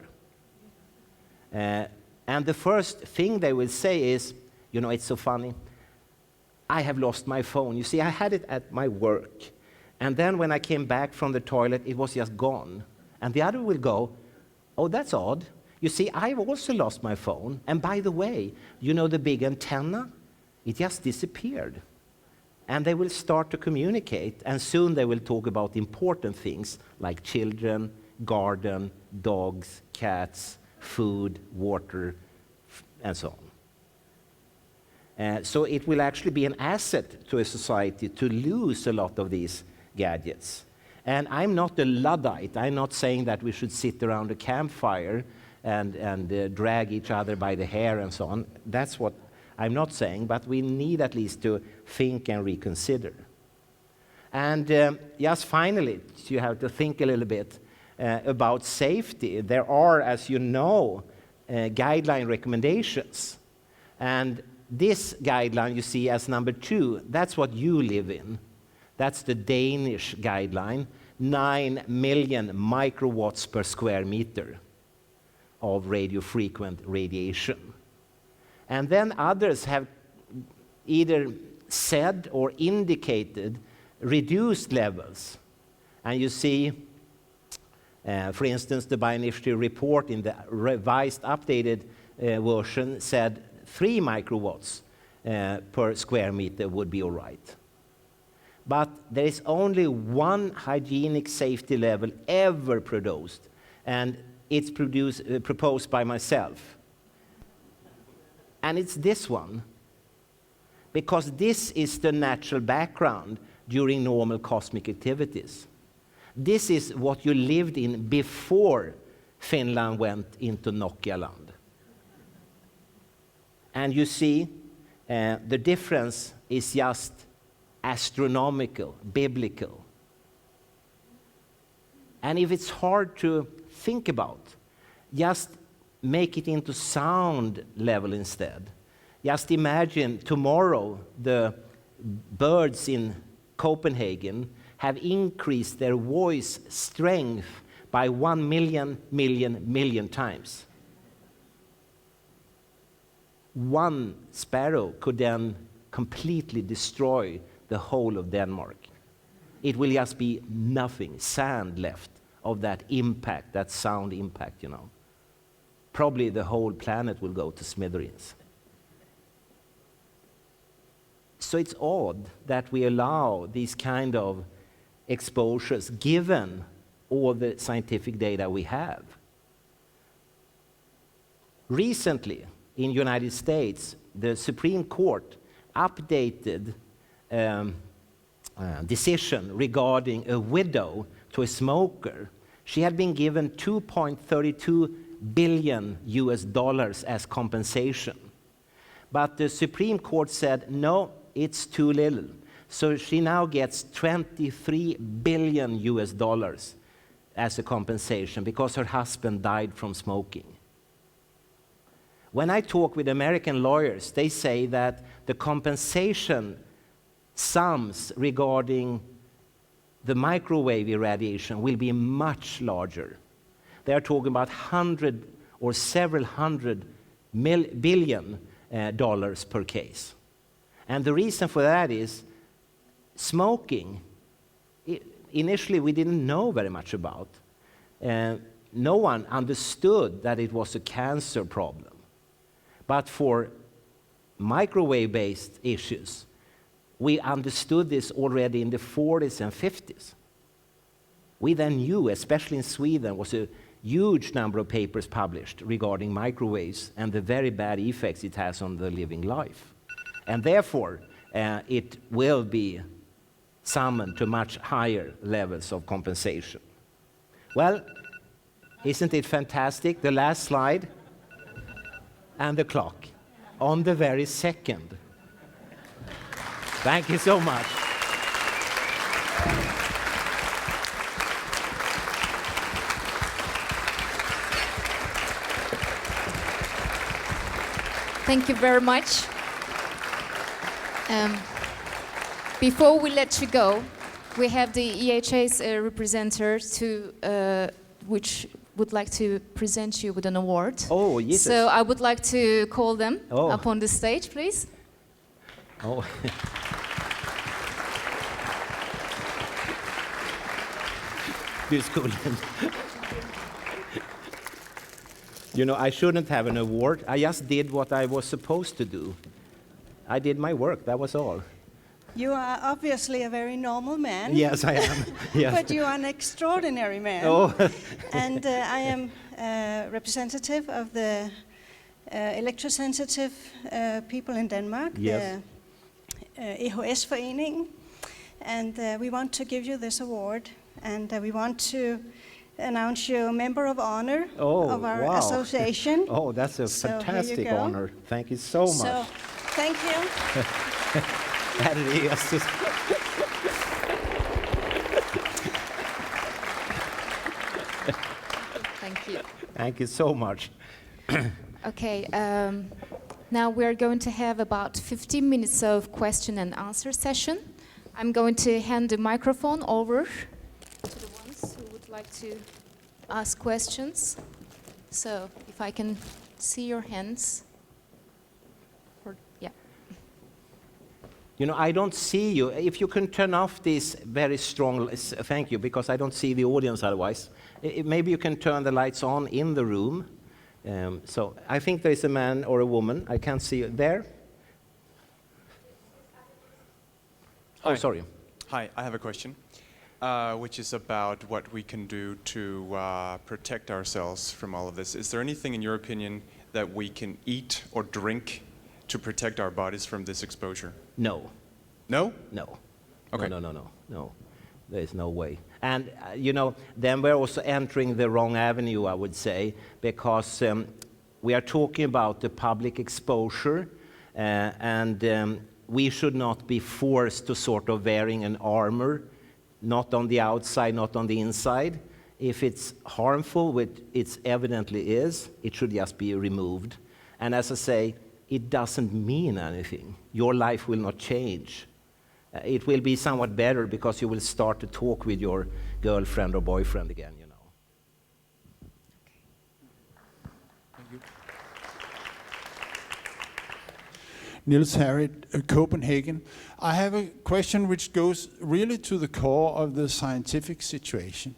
And the first thing they will say is, you know, it's so funny, I have lost my phone. You see, I had it at my work, and then when I came back from the toilet, it was just gone. And the other will go, oh, that's odd. You see, I've also lost my phone, and by the way, you know the big antenna? It just disappeared. And they will start to communicate, and soon they will talk about important things like children, garden, dogs, cats, food, water, and so on. So it will actually be an asset to a society to lose a lot of these gadgets. And I'm not a Luddite. I'm not saying that we should sit around a campfire and drag each other by the hair and so on. That's what I'm not saying, but we need at least to think and reconsider. And just finally, you have to think a little bit about safety. There are, as you know, guideline recommendations. And this guideline you see as number 2, that's what you live in. That's the Danish guideline, 9 million microwatts per square meter of radio frequent radiation. And then others have either said or indicated reduced levels. And you see, for instance, the Bioinitiative report in the revised, updated version said 3 microwatts per square meter would be all right. But there is only one hygienic safety level ever produced, and it's proposed by myself. And it's this one, because this is the natural background during normal cosmic activities. This is what you lived in before Finland went into Nokia land. And you see, the difference is just astronomical, biblical. And if it's hard to think about, just make it into sound level instead. Just imagine tomorrow the birds in Copenhagen have increased their voice strength by 1 million times. One sparrow could then completely destroy the whole of Denmark. It will just be nothing, sand left of that impact, that sound impact, you know. Probably the whole planet will go to smithereens. So it's odd that we allow these kind of exposures given all the scientific data we have. Recently, in the United States, the Supreme Court updated decision regarding a widow to a smoker. She had been given $2.32 billion as compensation. But the Supreme Court said, no, it's too little. So she now gets $23 billion as a compensation because her husband died from smoking. When I talk with American lawyers, they say that the compensation sums regarding the microwave irradiation will be much larger. they are talking about 100 or several hundred billion dollars per case. And the reason for that is smoking, initially we didn't know very much about. No one understood that it was a cancer problem. But for microwave-based issues, we understood this already in the 40s and 50s. We then knew, especially in Sweden, was a huge number of papers published regarding microwaves and the very bad effects it has on the living life. And therefore, it will be summoned to much higher levels of compensation. Well, isn't it fantastic? The last slide and the clock on the very second. Thank you so much. Thank you very much. Before we let you go, we have the EHA's representatives which would like to present you with an award. Oh, yes. So I would like to call them Oh. up on the stage, please. Oh. Du skulle. You know, I shouldn't have an award. I just did what I was supposed to do. I did my work, that was all. You are obviously a very normal man. Yes, I am. Yes. But you are an extraordinary man. Oh. And I am a representative of the electrosensitive people in Denmark, Yes. the EHS-foreningen. And we want to give you this award. And we want to announce you a member of honor of our wow. association. Oh, that's a So here you fantastic go. honor. Thank you so much. So, thank you. Yes. Thank you. Thank you so much. Okay, now we're going to have about 15 minutes of question and answer session. I'm going to hand the microphone over to the ones who would like to ask questions. So if I can see your hands. Yeah. You know, I don't see you. If you can turn off this very strong, thank you, because I don't see the audience otherwise. Maybe you can turn the lights on in the room. So I think there is a man or a woman. I can't see you there. Hi. Oh, sorry. Hi, I have a question, which is about what we can do to protect ourselves from all of this. Is there anything, in your opinion, that we can eat or drink to protect our bodies from this exposure? No. No? No. Okay. No. There is no way. And, you know, then we're also entering the wrong avenue, I would say, because we are talking about the public exposure, and we should not be forced to sort of wearing an armor, not on the outside, not on the inside. If it's harmful, which it evidently is, it should just be removed. And as I say, it doesn't mean anything. Your life will not change. It will be somewhat better because you will start to talk with your girlfriend or boyfriend again, you know. Thank you. Niels Harrit, Copenhagen. I have a question which goes really to the core of the scientific situation,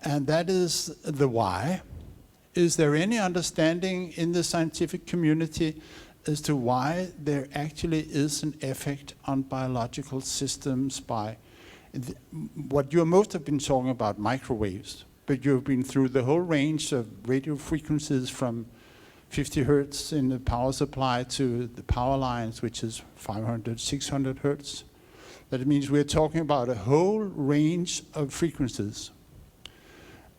and that is the why. Is there any understanding in the scientific community as to why there actually is an effect on biological systems by what you most have been talking about, microwaves, but you've been through the whole range of radio frequencies from 50 hertz in the power supply to the power lines, which is 500, 600 hertz. That means we're talking about a whole range of frequencies.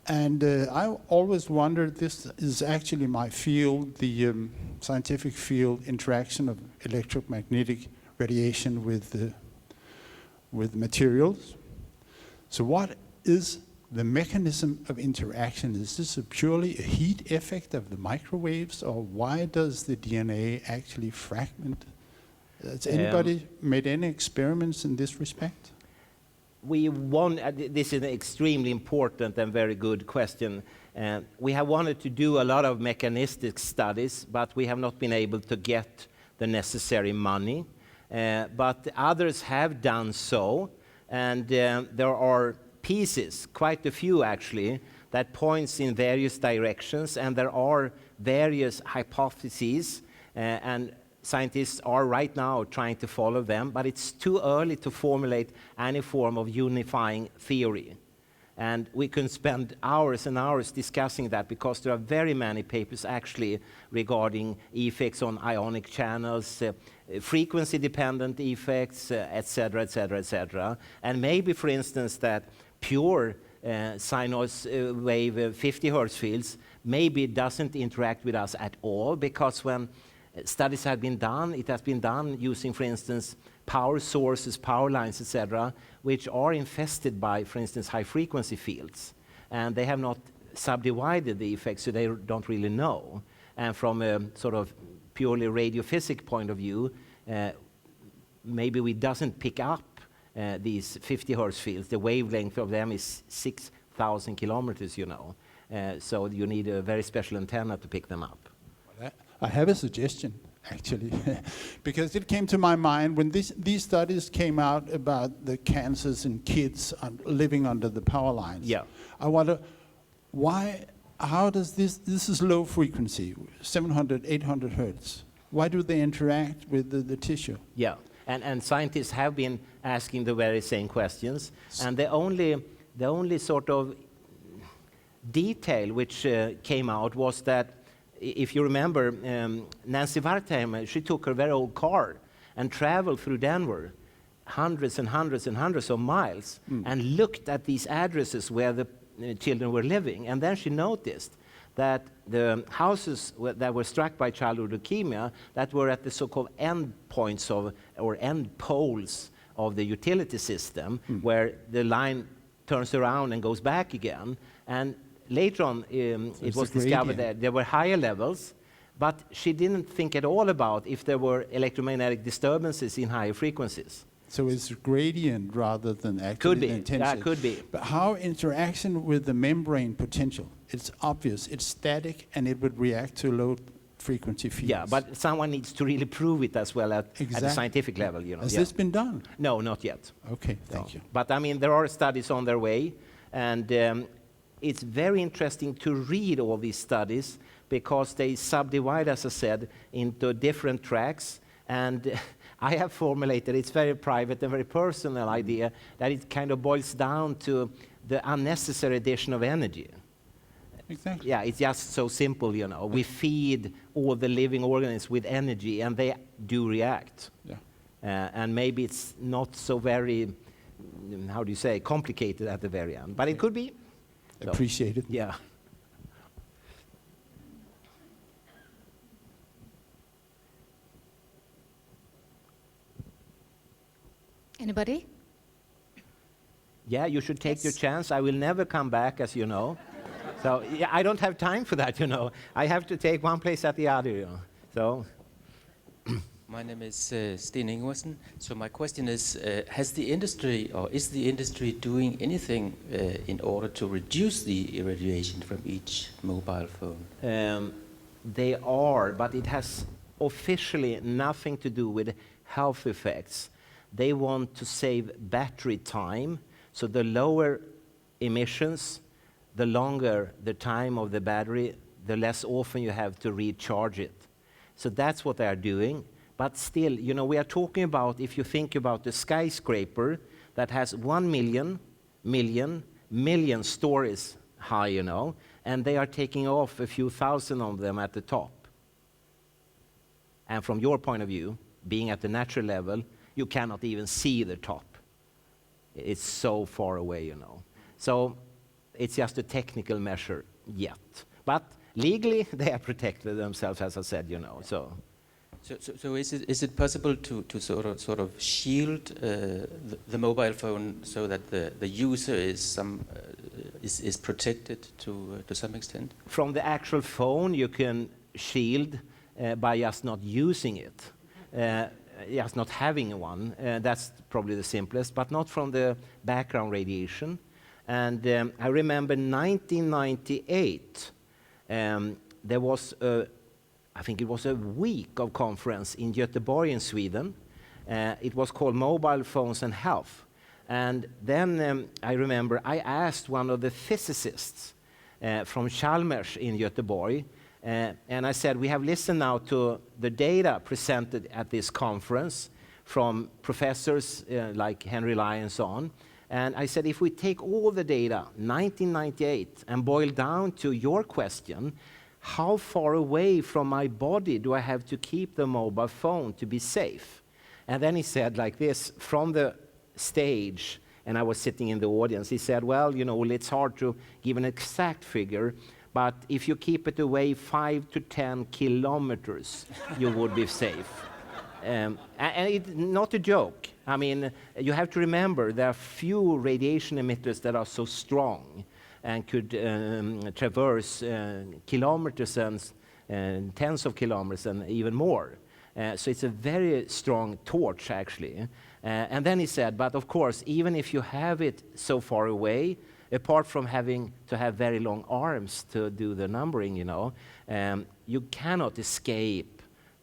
And I always wondered, this is actually my field, the scientific field, interaction of electromagnetic radiation with materials. So what is the mechanism of interaction? Is this purely a heat effect of the microwaves, or why does the DNA actually fragment? Has anybody made any experiments in this respect? this is an extremely important and very good question. We have wanted to do a lot of mechanistic studies, but we have not been able to get the necessary money. But others have done so, and there are pieces, quite a few actually, that points in various directions, and there are various hypotheses, and scientists are right now trying to follow them, but it's too early to formulate any form of unifying theory. And we can spend hours and hours discussing that, because there are very many papers actually regarding effects on ionic channels, frequency-dependent effects, etc., etc., etc. And maybe, for instance, that pure sine wave 50 Hertz fields maybe doesn't interact with us at all, because when studies have been done, it has been done using, for instance, power sources, power lines, etc., which are infested by, for instance, high-frequency fields. And they have not subdivided the effects, so they don't really know. And from a sort of purely radiophysics point of view, maybe we doesn't pick up these 50 Hertz fields. The wavelength of them is 6,000 kilometers, you know. So you need a very special antenna to pick them up. I have a suggestion, actually, because it came to my mind when these studies came out about the cancers in kids living under the power lines. Yeah. I wonder, how does this is low frequency, 700, 800 hertz. Why do they interact with the tissue? Yeah, and scientists have been asking the very same questions, and the only sort of detail which came out was that, if you remember, Nancy Wertheimer, she took her very old car and traveled through Denver, hundreds and hundreds and hundreds of miles, and looked at these addresses where the children were living. And then she noticed that the houses that were struck by childhood leukemia, that were at the so-called end points or end poles of the utility system, where the line turns around and goes back again. And later on, it was discovered that there were higher levels, but she didn't think at all about if there were electromagnetic disturbances in higher frequencies. So it's a gradient rather than actually Could be, intensity. yeah, could be. But how interaction with the membrane potential? It's obvious, it's static, and it would react to low frequency fields. Yeah, but someone needs to really prove it as well at the scientific level, you know. Has this been done? No, not yet. Okay, thank you. But I mean, there are studies on their way, and it's very interesting to read all these studies, because they subdivide, as I said, into different tracks. And I have formulated, it's very private and very personal idea, that it kind of boils down to the unnecessary addition of energy. Exactly. Yeah, it's just so simple, you know. We feed all the living organisms with energy, and they do react. Yeah. And maybe it's not so very, how do you say, complicated at the very end. But it could be. So, Appreciate it. yeah. Anybody? Yeah, you should take your Yes. chance. I will never come back, as you know. So yeah, I don't have time for that, you know. I have to take one place at the other, you know. So My name is Sten Ingwersen. So my question is, has the industry, or is the industry doing anything in order to reduce the irradiation from each mobile phone? they are, but it has officially nothing to do with health effects. They want to save battery time, so the lower emissions, the longer the time of the battery, the less often you have to recharge it. So that's what they are doing. But still, you know, we are talking about, if you think about the skyscraper that has 1 million stories high, you know, and they are taking off a few thousand of them at the top. And from your point of view, being at the natural level, you cannot even see the top. It's so far away, you know. So it's just a technical measure yet. But legally, they have protected themselves, as I said, you know. So is it possible to sort of shield the mobile phone so that the user is protected to some extent? from the actual phone, you can shield by just not using it. just not having one. That's probably the simplest, but not from the background radiation. And I remember 1998, there was I think it was a week of conference in Göteborg in Sweden. It was called Mobile Phones and Health. And then I remember I asked one of the physicists from Chalmers in Göteborg, and I said, we have listened now to the data presented at this conference from professors like Henry Lai and so on. And I said, if we take all the data, 1998, and boil down to your question, how far away from my body do I have to keep the mobile phone to be safe? And then he said like this, from the stage, and I was sitting in the audience, he said, well, you know, it's hard to give an exact figure, but if you keep it away 5 to 10 kilometers, you would be safe. And it's not a joke. I mean, you have to remember there are few radiation emitters that are so strong and could traverse kilometers and tens of kilometers and even more. So it's a very strong torch, actually. And then he said, but of course, even if you have it so far away, apart from having to have very long arms to do the numbering, you know, you cannot escape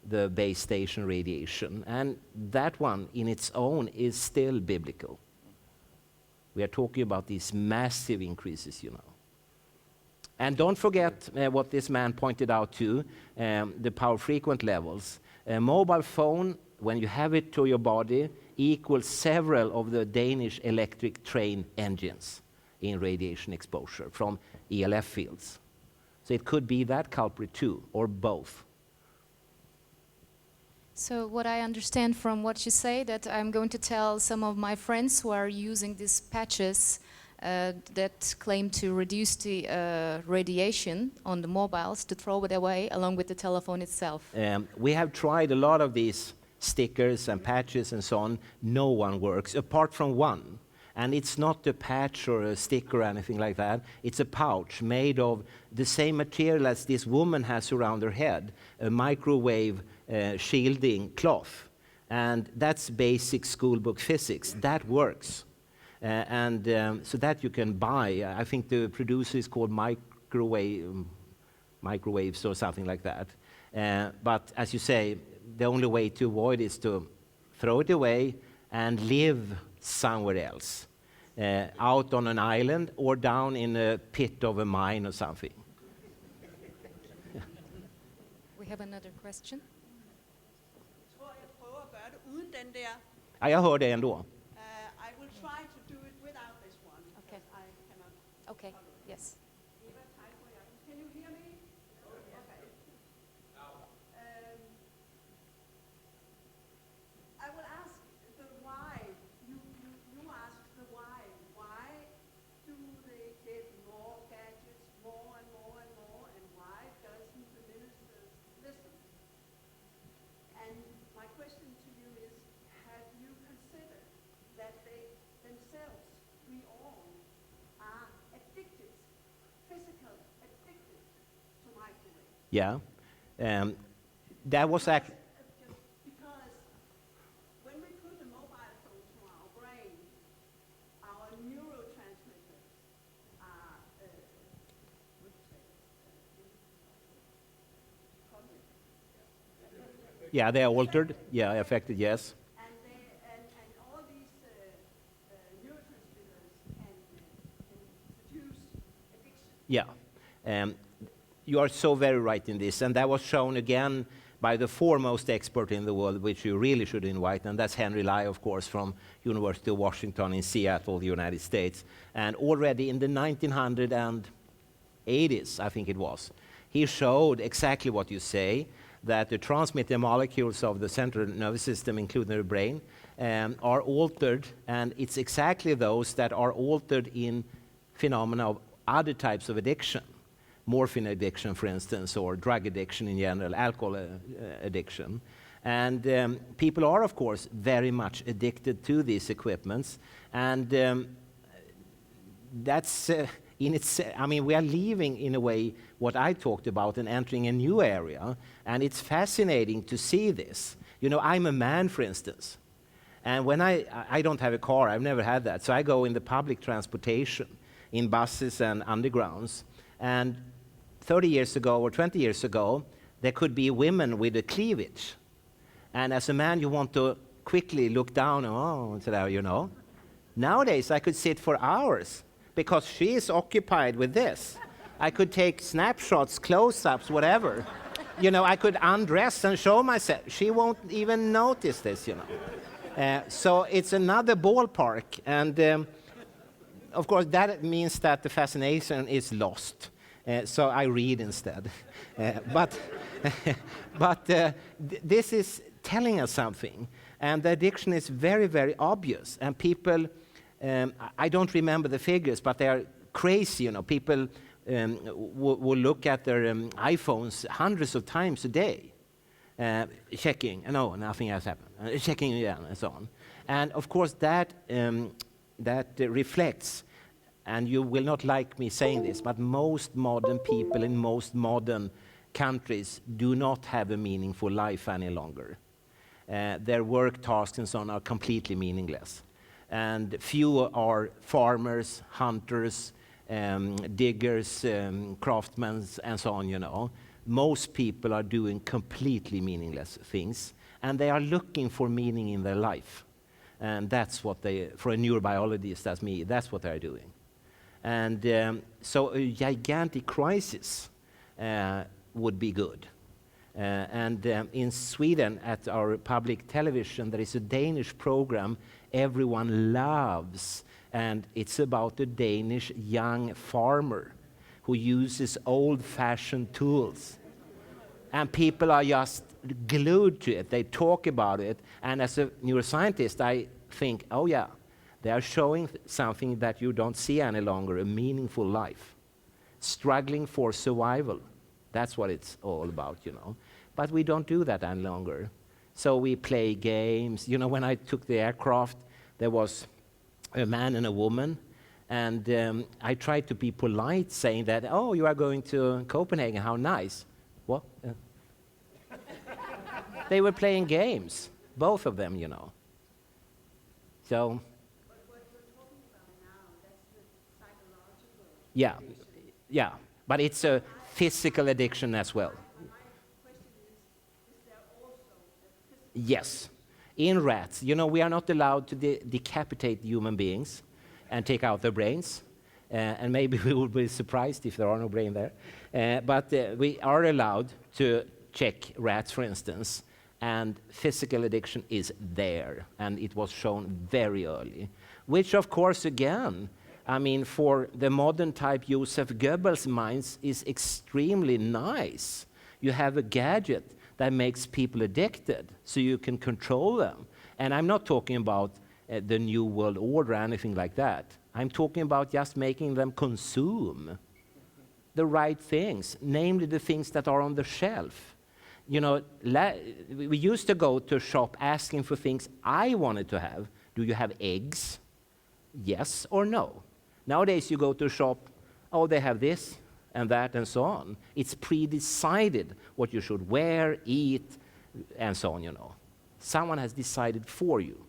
the base station radiation. And that one in its own is still biblical. We are talking about these massive increases, you know. And don't forget what this man pointed out too, the power frequent levels. A mobile phone, when you have it to your body, equals several of the Danish electric train engines in radiation exposure from ELF fields. So it could be that culprit too, or both. So what I understand from what you say, that I'm going to tell some of my friends who are using these patches that claim to reduce the radiation on the mobiles, to throw it away along with the telephone itself. We have tried a lot of these stickers and patches and so on. No one works, apart from one. And it's not a patch or a sticker or anything like that. It's a pouch made of the same material as this woman has around her head, a microwave shielding cloth. And that's basic schoolbook physics. That works. So that you can buy. I think the producer is called Microwaves or something like that. But as you say, the only way to avoid is to throw it away and live somewhere else, out on an island or down in a pit of a mine or something. We have another question. Ja, jag hör det ändå. I will try to do it without this one. Okay. I cannot. Okay, yes. Can you hear me? Okay. I will ask the why. You ask the why. Why do they get more gadgets, more and more and more, and why doesn't the ministers listen? And my question to you is, have you considered that they themselves, we all, are addicted, physically addicted to microwave? Yeah. That was actually... Just because when we put the mobile phone to our brain, our neurotransmitters are, what do you say, Yeah, they are altered. Yeah, affected, yes. and all these neurotransmitters can produce addiction. Yeah. You are so very right in this, and that was shown again by the foremost expert in the world, which you really should invite, and that's Henry Lai, of course, from University of Washington in Seattle, the United States. And already in the 1980s, I think it was, he showed exactly what you say, that the transmitter molecules of the central nervous system, including the brain, are altered, and it's exactly those that are altered in phenomena of other types of addiction. Morphine addiction, for instance, or drug addiction in general, alcohol addiction. And people are, of course, very much addicted to these equipments. And that's, I mean, we are leaving, in a way, what I talked about and entering a new area. And it's fascinating to see this. You know, I'm a man, for instance. And when I don't have a car, I've never had that. So I go in the public transportation, in buses and undergrounds. And 30 years ago or 20 years ago, there could be women with a cleavage. And as a man, you want to quickly look down, oh, so there, you know. Nowadays, I could sit for hours because she is occupied with this. I could take snapshots, close-ups, whatever. You know, I could undress and show myself. She won't even notice this, you know. So it's another ballpark. And of course, that means that the fascination is lost. So I read instead. But this is telling us something. And the addiction is very, very obvious. And people, I don't remember the figures, but they are crazy, you know. People will look at their iPhones hundreds of times a day, checking, no, nothing has happened, checking again, and so on. And of course, that reflects, and you will not like me saying this, but most modern people in most modern countries do not have a meaningful life any longer. Their work tasks and so on are completely meaningless. And few are farmers, hunters, diggers, craftsmen, and so on, you know. Most people are doing completely meaningless things, and they are looking for meaning in their life. And that's what they, for a neurobiologist, that's me, that's what they're doing. And so a gigantic crisis would be good. And in Sweden, at our public television, there is a Danish program everyone loves, and it's about a Danish young farmer who uses old-fashioned tools. And people are just glued to it. They talk about it. And as a neuroscientist, I think, oh yeah, they are showing something that you don't see any longer, a meaningful life. Struggling for survival. That's what it's all about, you know. But we don't do that any longer. So we play games. You know, when I took the aircraft, there was a man and a woman. And I tried to be polite, saying that, oh, you are going to Copenhagen, how nice. What? They were playing games, both of them, you know. So, But what you're talking about now, that's the psychological. yeah, but it's a physical addiction as well. My question is there also a physical? Yes. In rats, you know, we are not allowed to decapitate human beings and take out their brains. And maybe we will be surprised if there are no brain there. But we are allowed to check rats, for instance, and physical addiction is there. And it was shown very early. Which, of course, again, I mean, for the modern type Joseph Goebbels minds is extremely nice. You have a gadget that makes people addicted, so you can control them. And I'm not talking about the New World Order or anything like that. I'm talking about just making them consume the right things, namely the things that are on the shelf. You know, we used to go to a shop asking for things I wanted to have. Do you have eggs? Yes or no? Nowadays you go to a shop, oh, they have this and that and so on. It's pre-decided what you should wear, eat, and so on, you know. Someone has decided for you,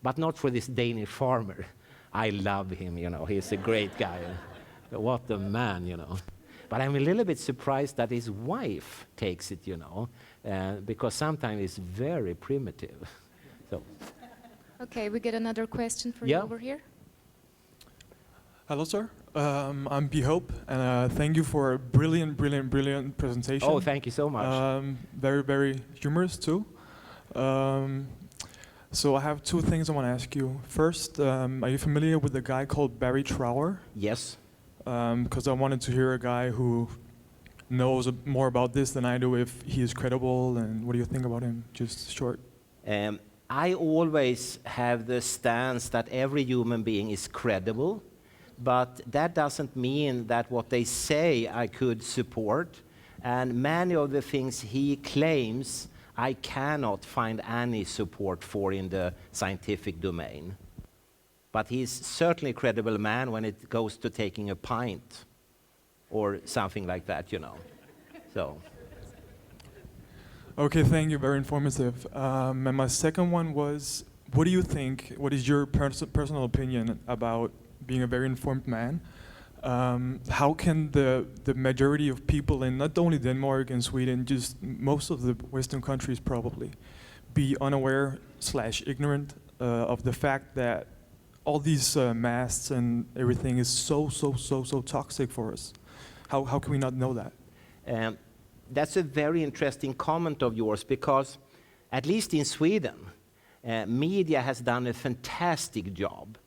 but not for this Danish farmer. I love him, you know, he's a great guy. What a man, you know. But I'm a little bit surprised that his wife takes it, you know, because sometimes it's very primitive. So. Okay, we get another question for Yeah. you over here. Hello, sir. I'm B. Hope, and thank you for a brilliant presentation. Oh, thank you so much. Very humorous too. So I have two things I want to ask you. First, are you familiar with a guy called Barry Trower? Yes. Because I wanted to hear a guy who knows more about this than I do, if he is credible, and what do you think about him? Just short. I always have the stance that every human being is credible, but that doesn't mean that what they say I could support. And many of the things he claims I cannot find any support for in the scientific domain. But he's certainly a credible man when it goes to taking a pint or something like that, you know. So. Okay, thank you. Very informative. And my second one was, what do you think? What is your personal opinion about being a very informed man? How can the majority of people in not only Denmark and Sweden, just most of the Western countries probably, be unaware / ignorant of the fact that all these masks and everything is so toxic for us? How can we not know that? That's a very interesting comment of yours, because at least in Sweden, media has done a fantastic job.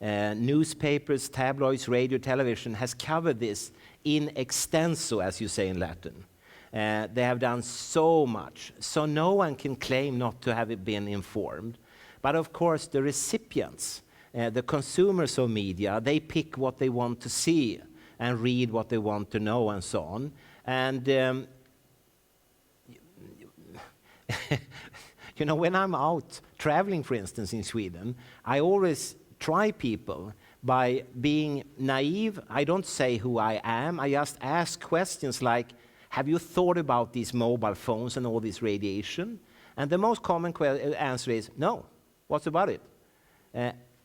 Newspapers, tabloids, radio, television has covered this in extenso, as you say in Latin. They have done so much, so no one can claim not to have been informed. But of course, the recipients, the consumers of media, they pick what they want to see and read what they want to know and so on. And you know, when I'm out traveling, for instance, in Sweden, I always try people by being naive. I don't say who I am. I just ask questions like, have you thought about these mobile phones and all this radiation? And the most common answer is, no. What's about it?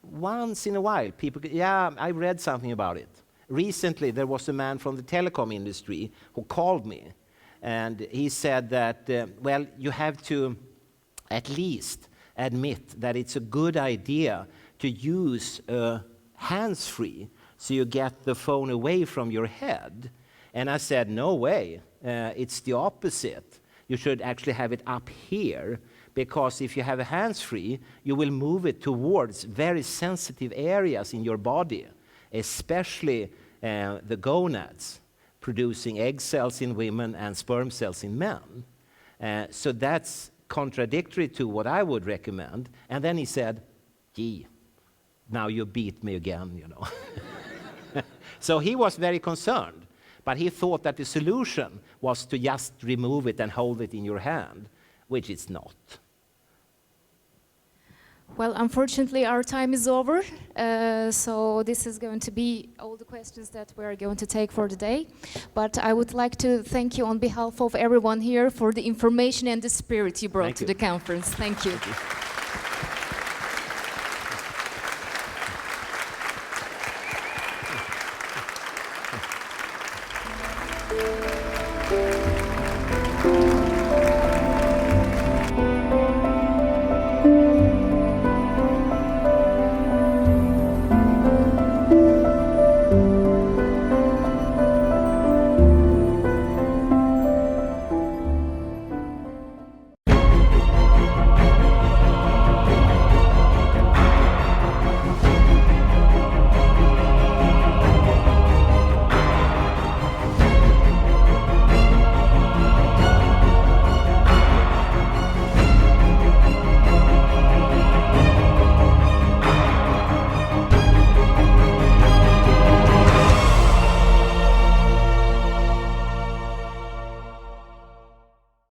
Once in a while, people, yeah, I read something about it. Recently, there was a man from the telecom industry who called me, and he said that, well, you have to at least admit that it's a good idea to use hands-free so you get the phone away from your head. And I said, no way, it's the opposite. You should actually have it up here, because if you have a hands-free, you will move it towards very sensitive areas in your body, especially the gonads, producing egg cells in women and sperm cells in men. So that's contradictory to what I would recommend. And then he said, gee, now you beat me again, you know. So he was very concerned, but he thought that the solution was to just remove it and hold it in your hand, which it's not. Well, unfortunately, our time is over. So this is going to be all the questions that we are going to take for the day. But I would like to thank you on behalf of everyone here for the information and the spirit you brought to the conference. Thank you. Thank you.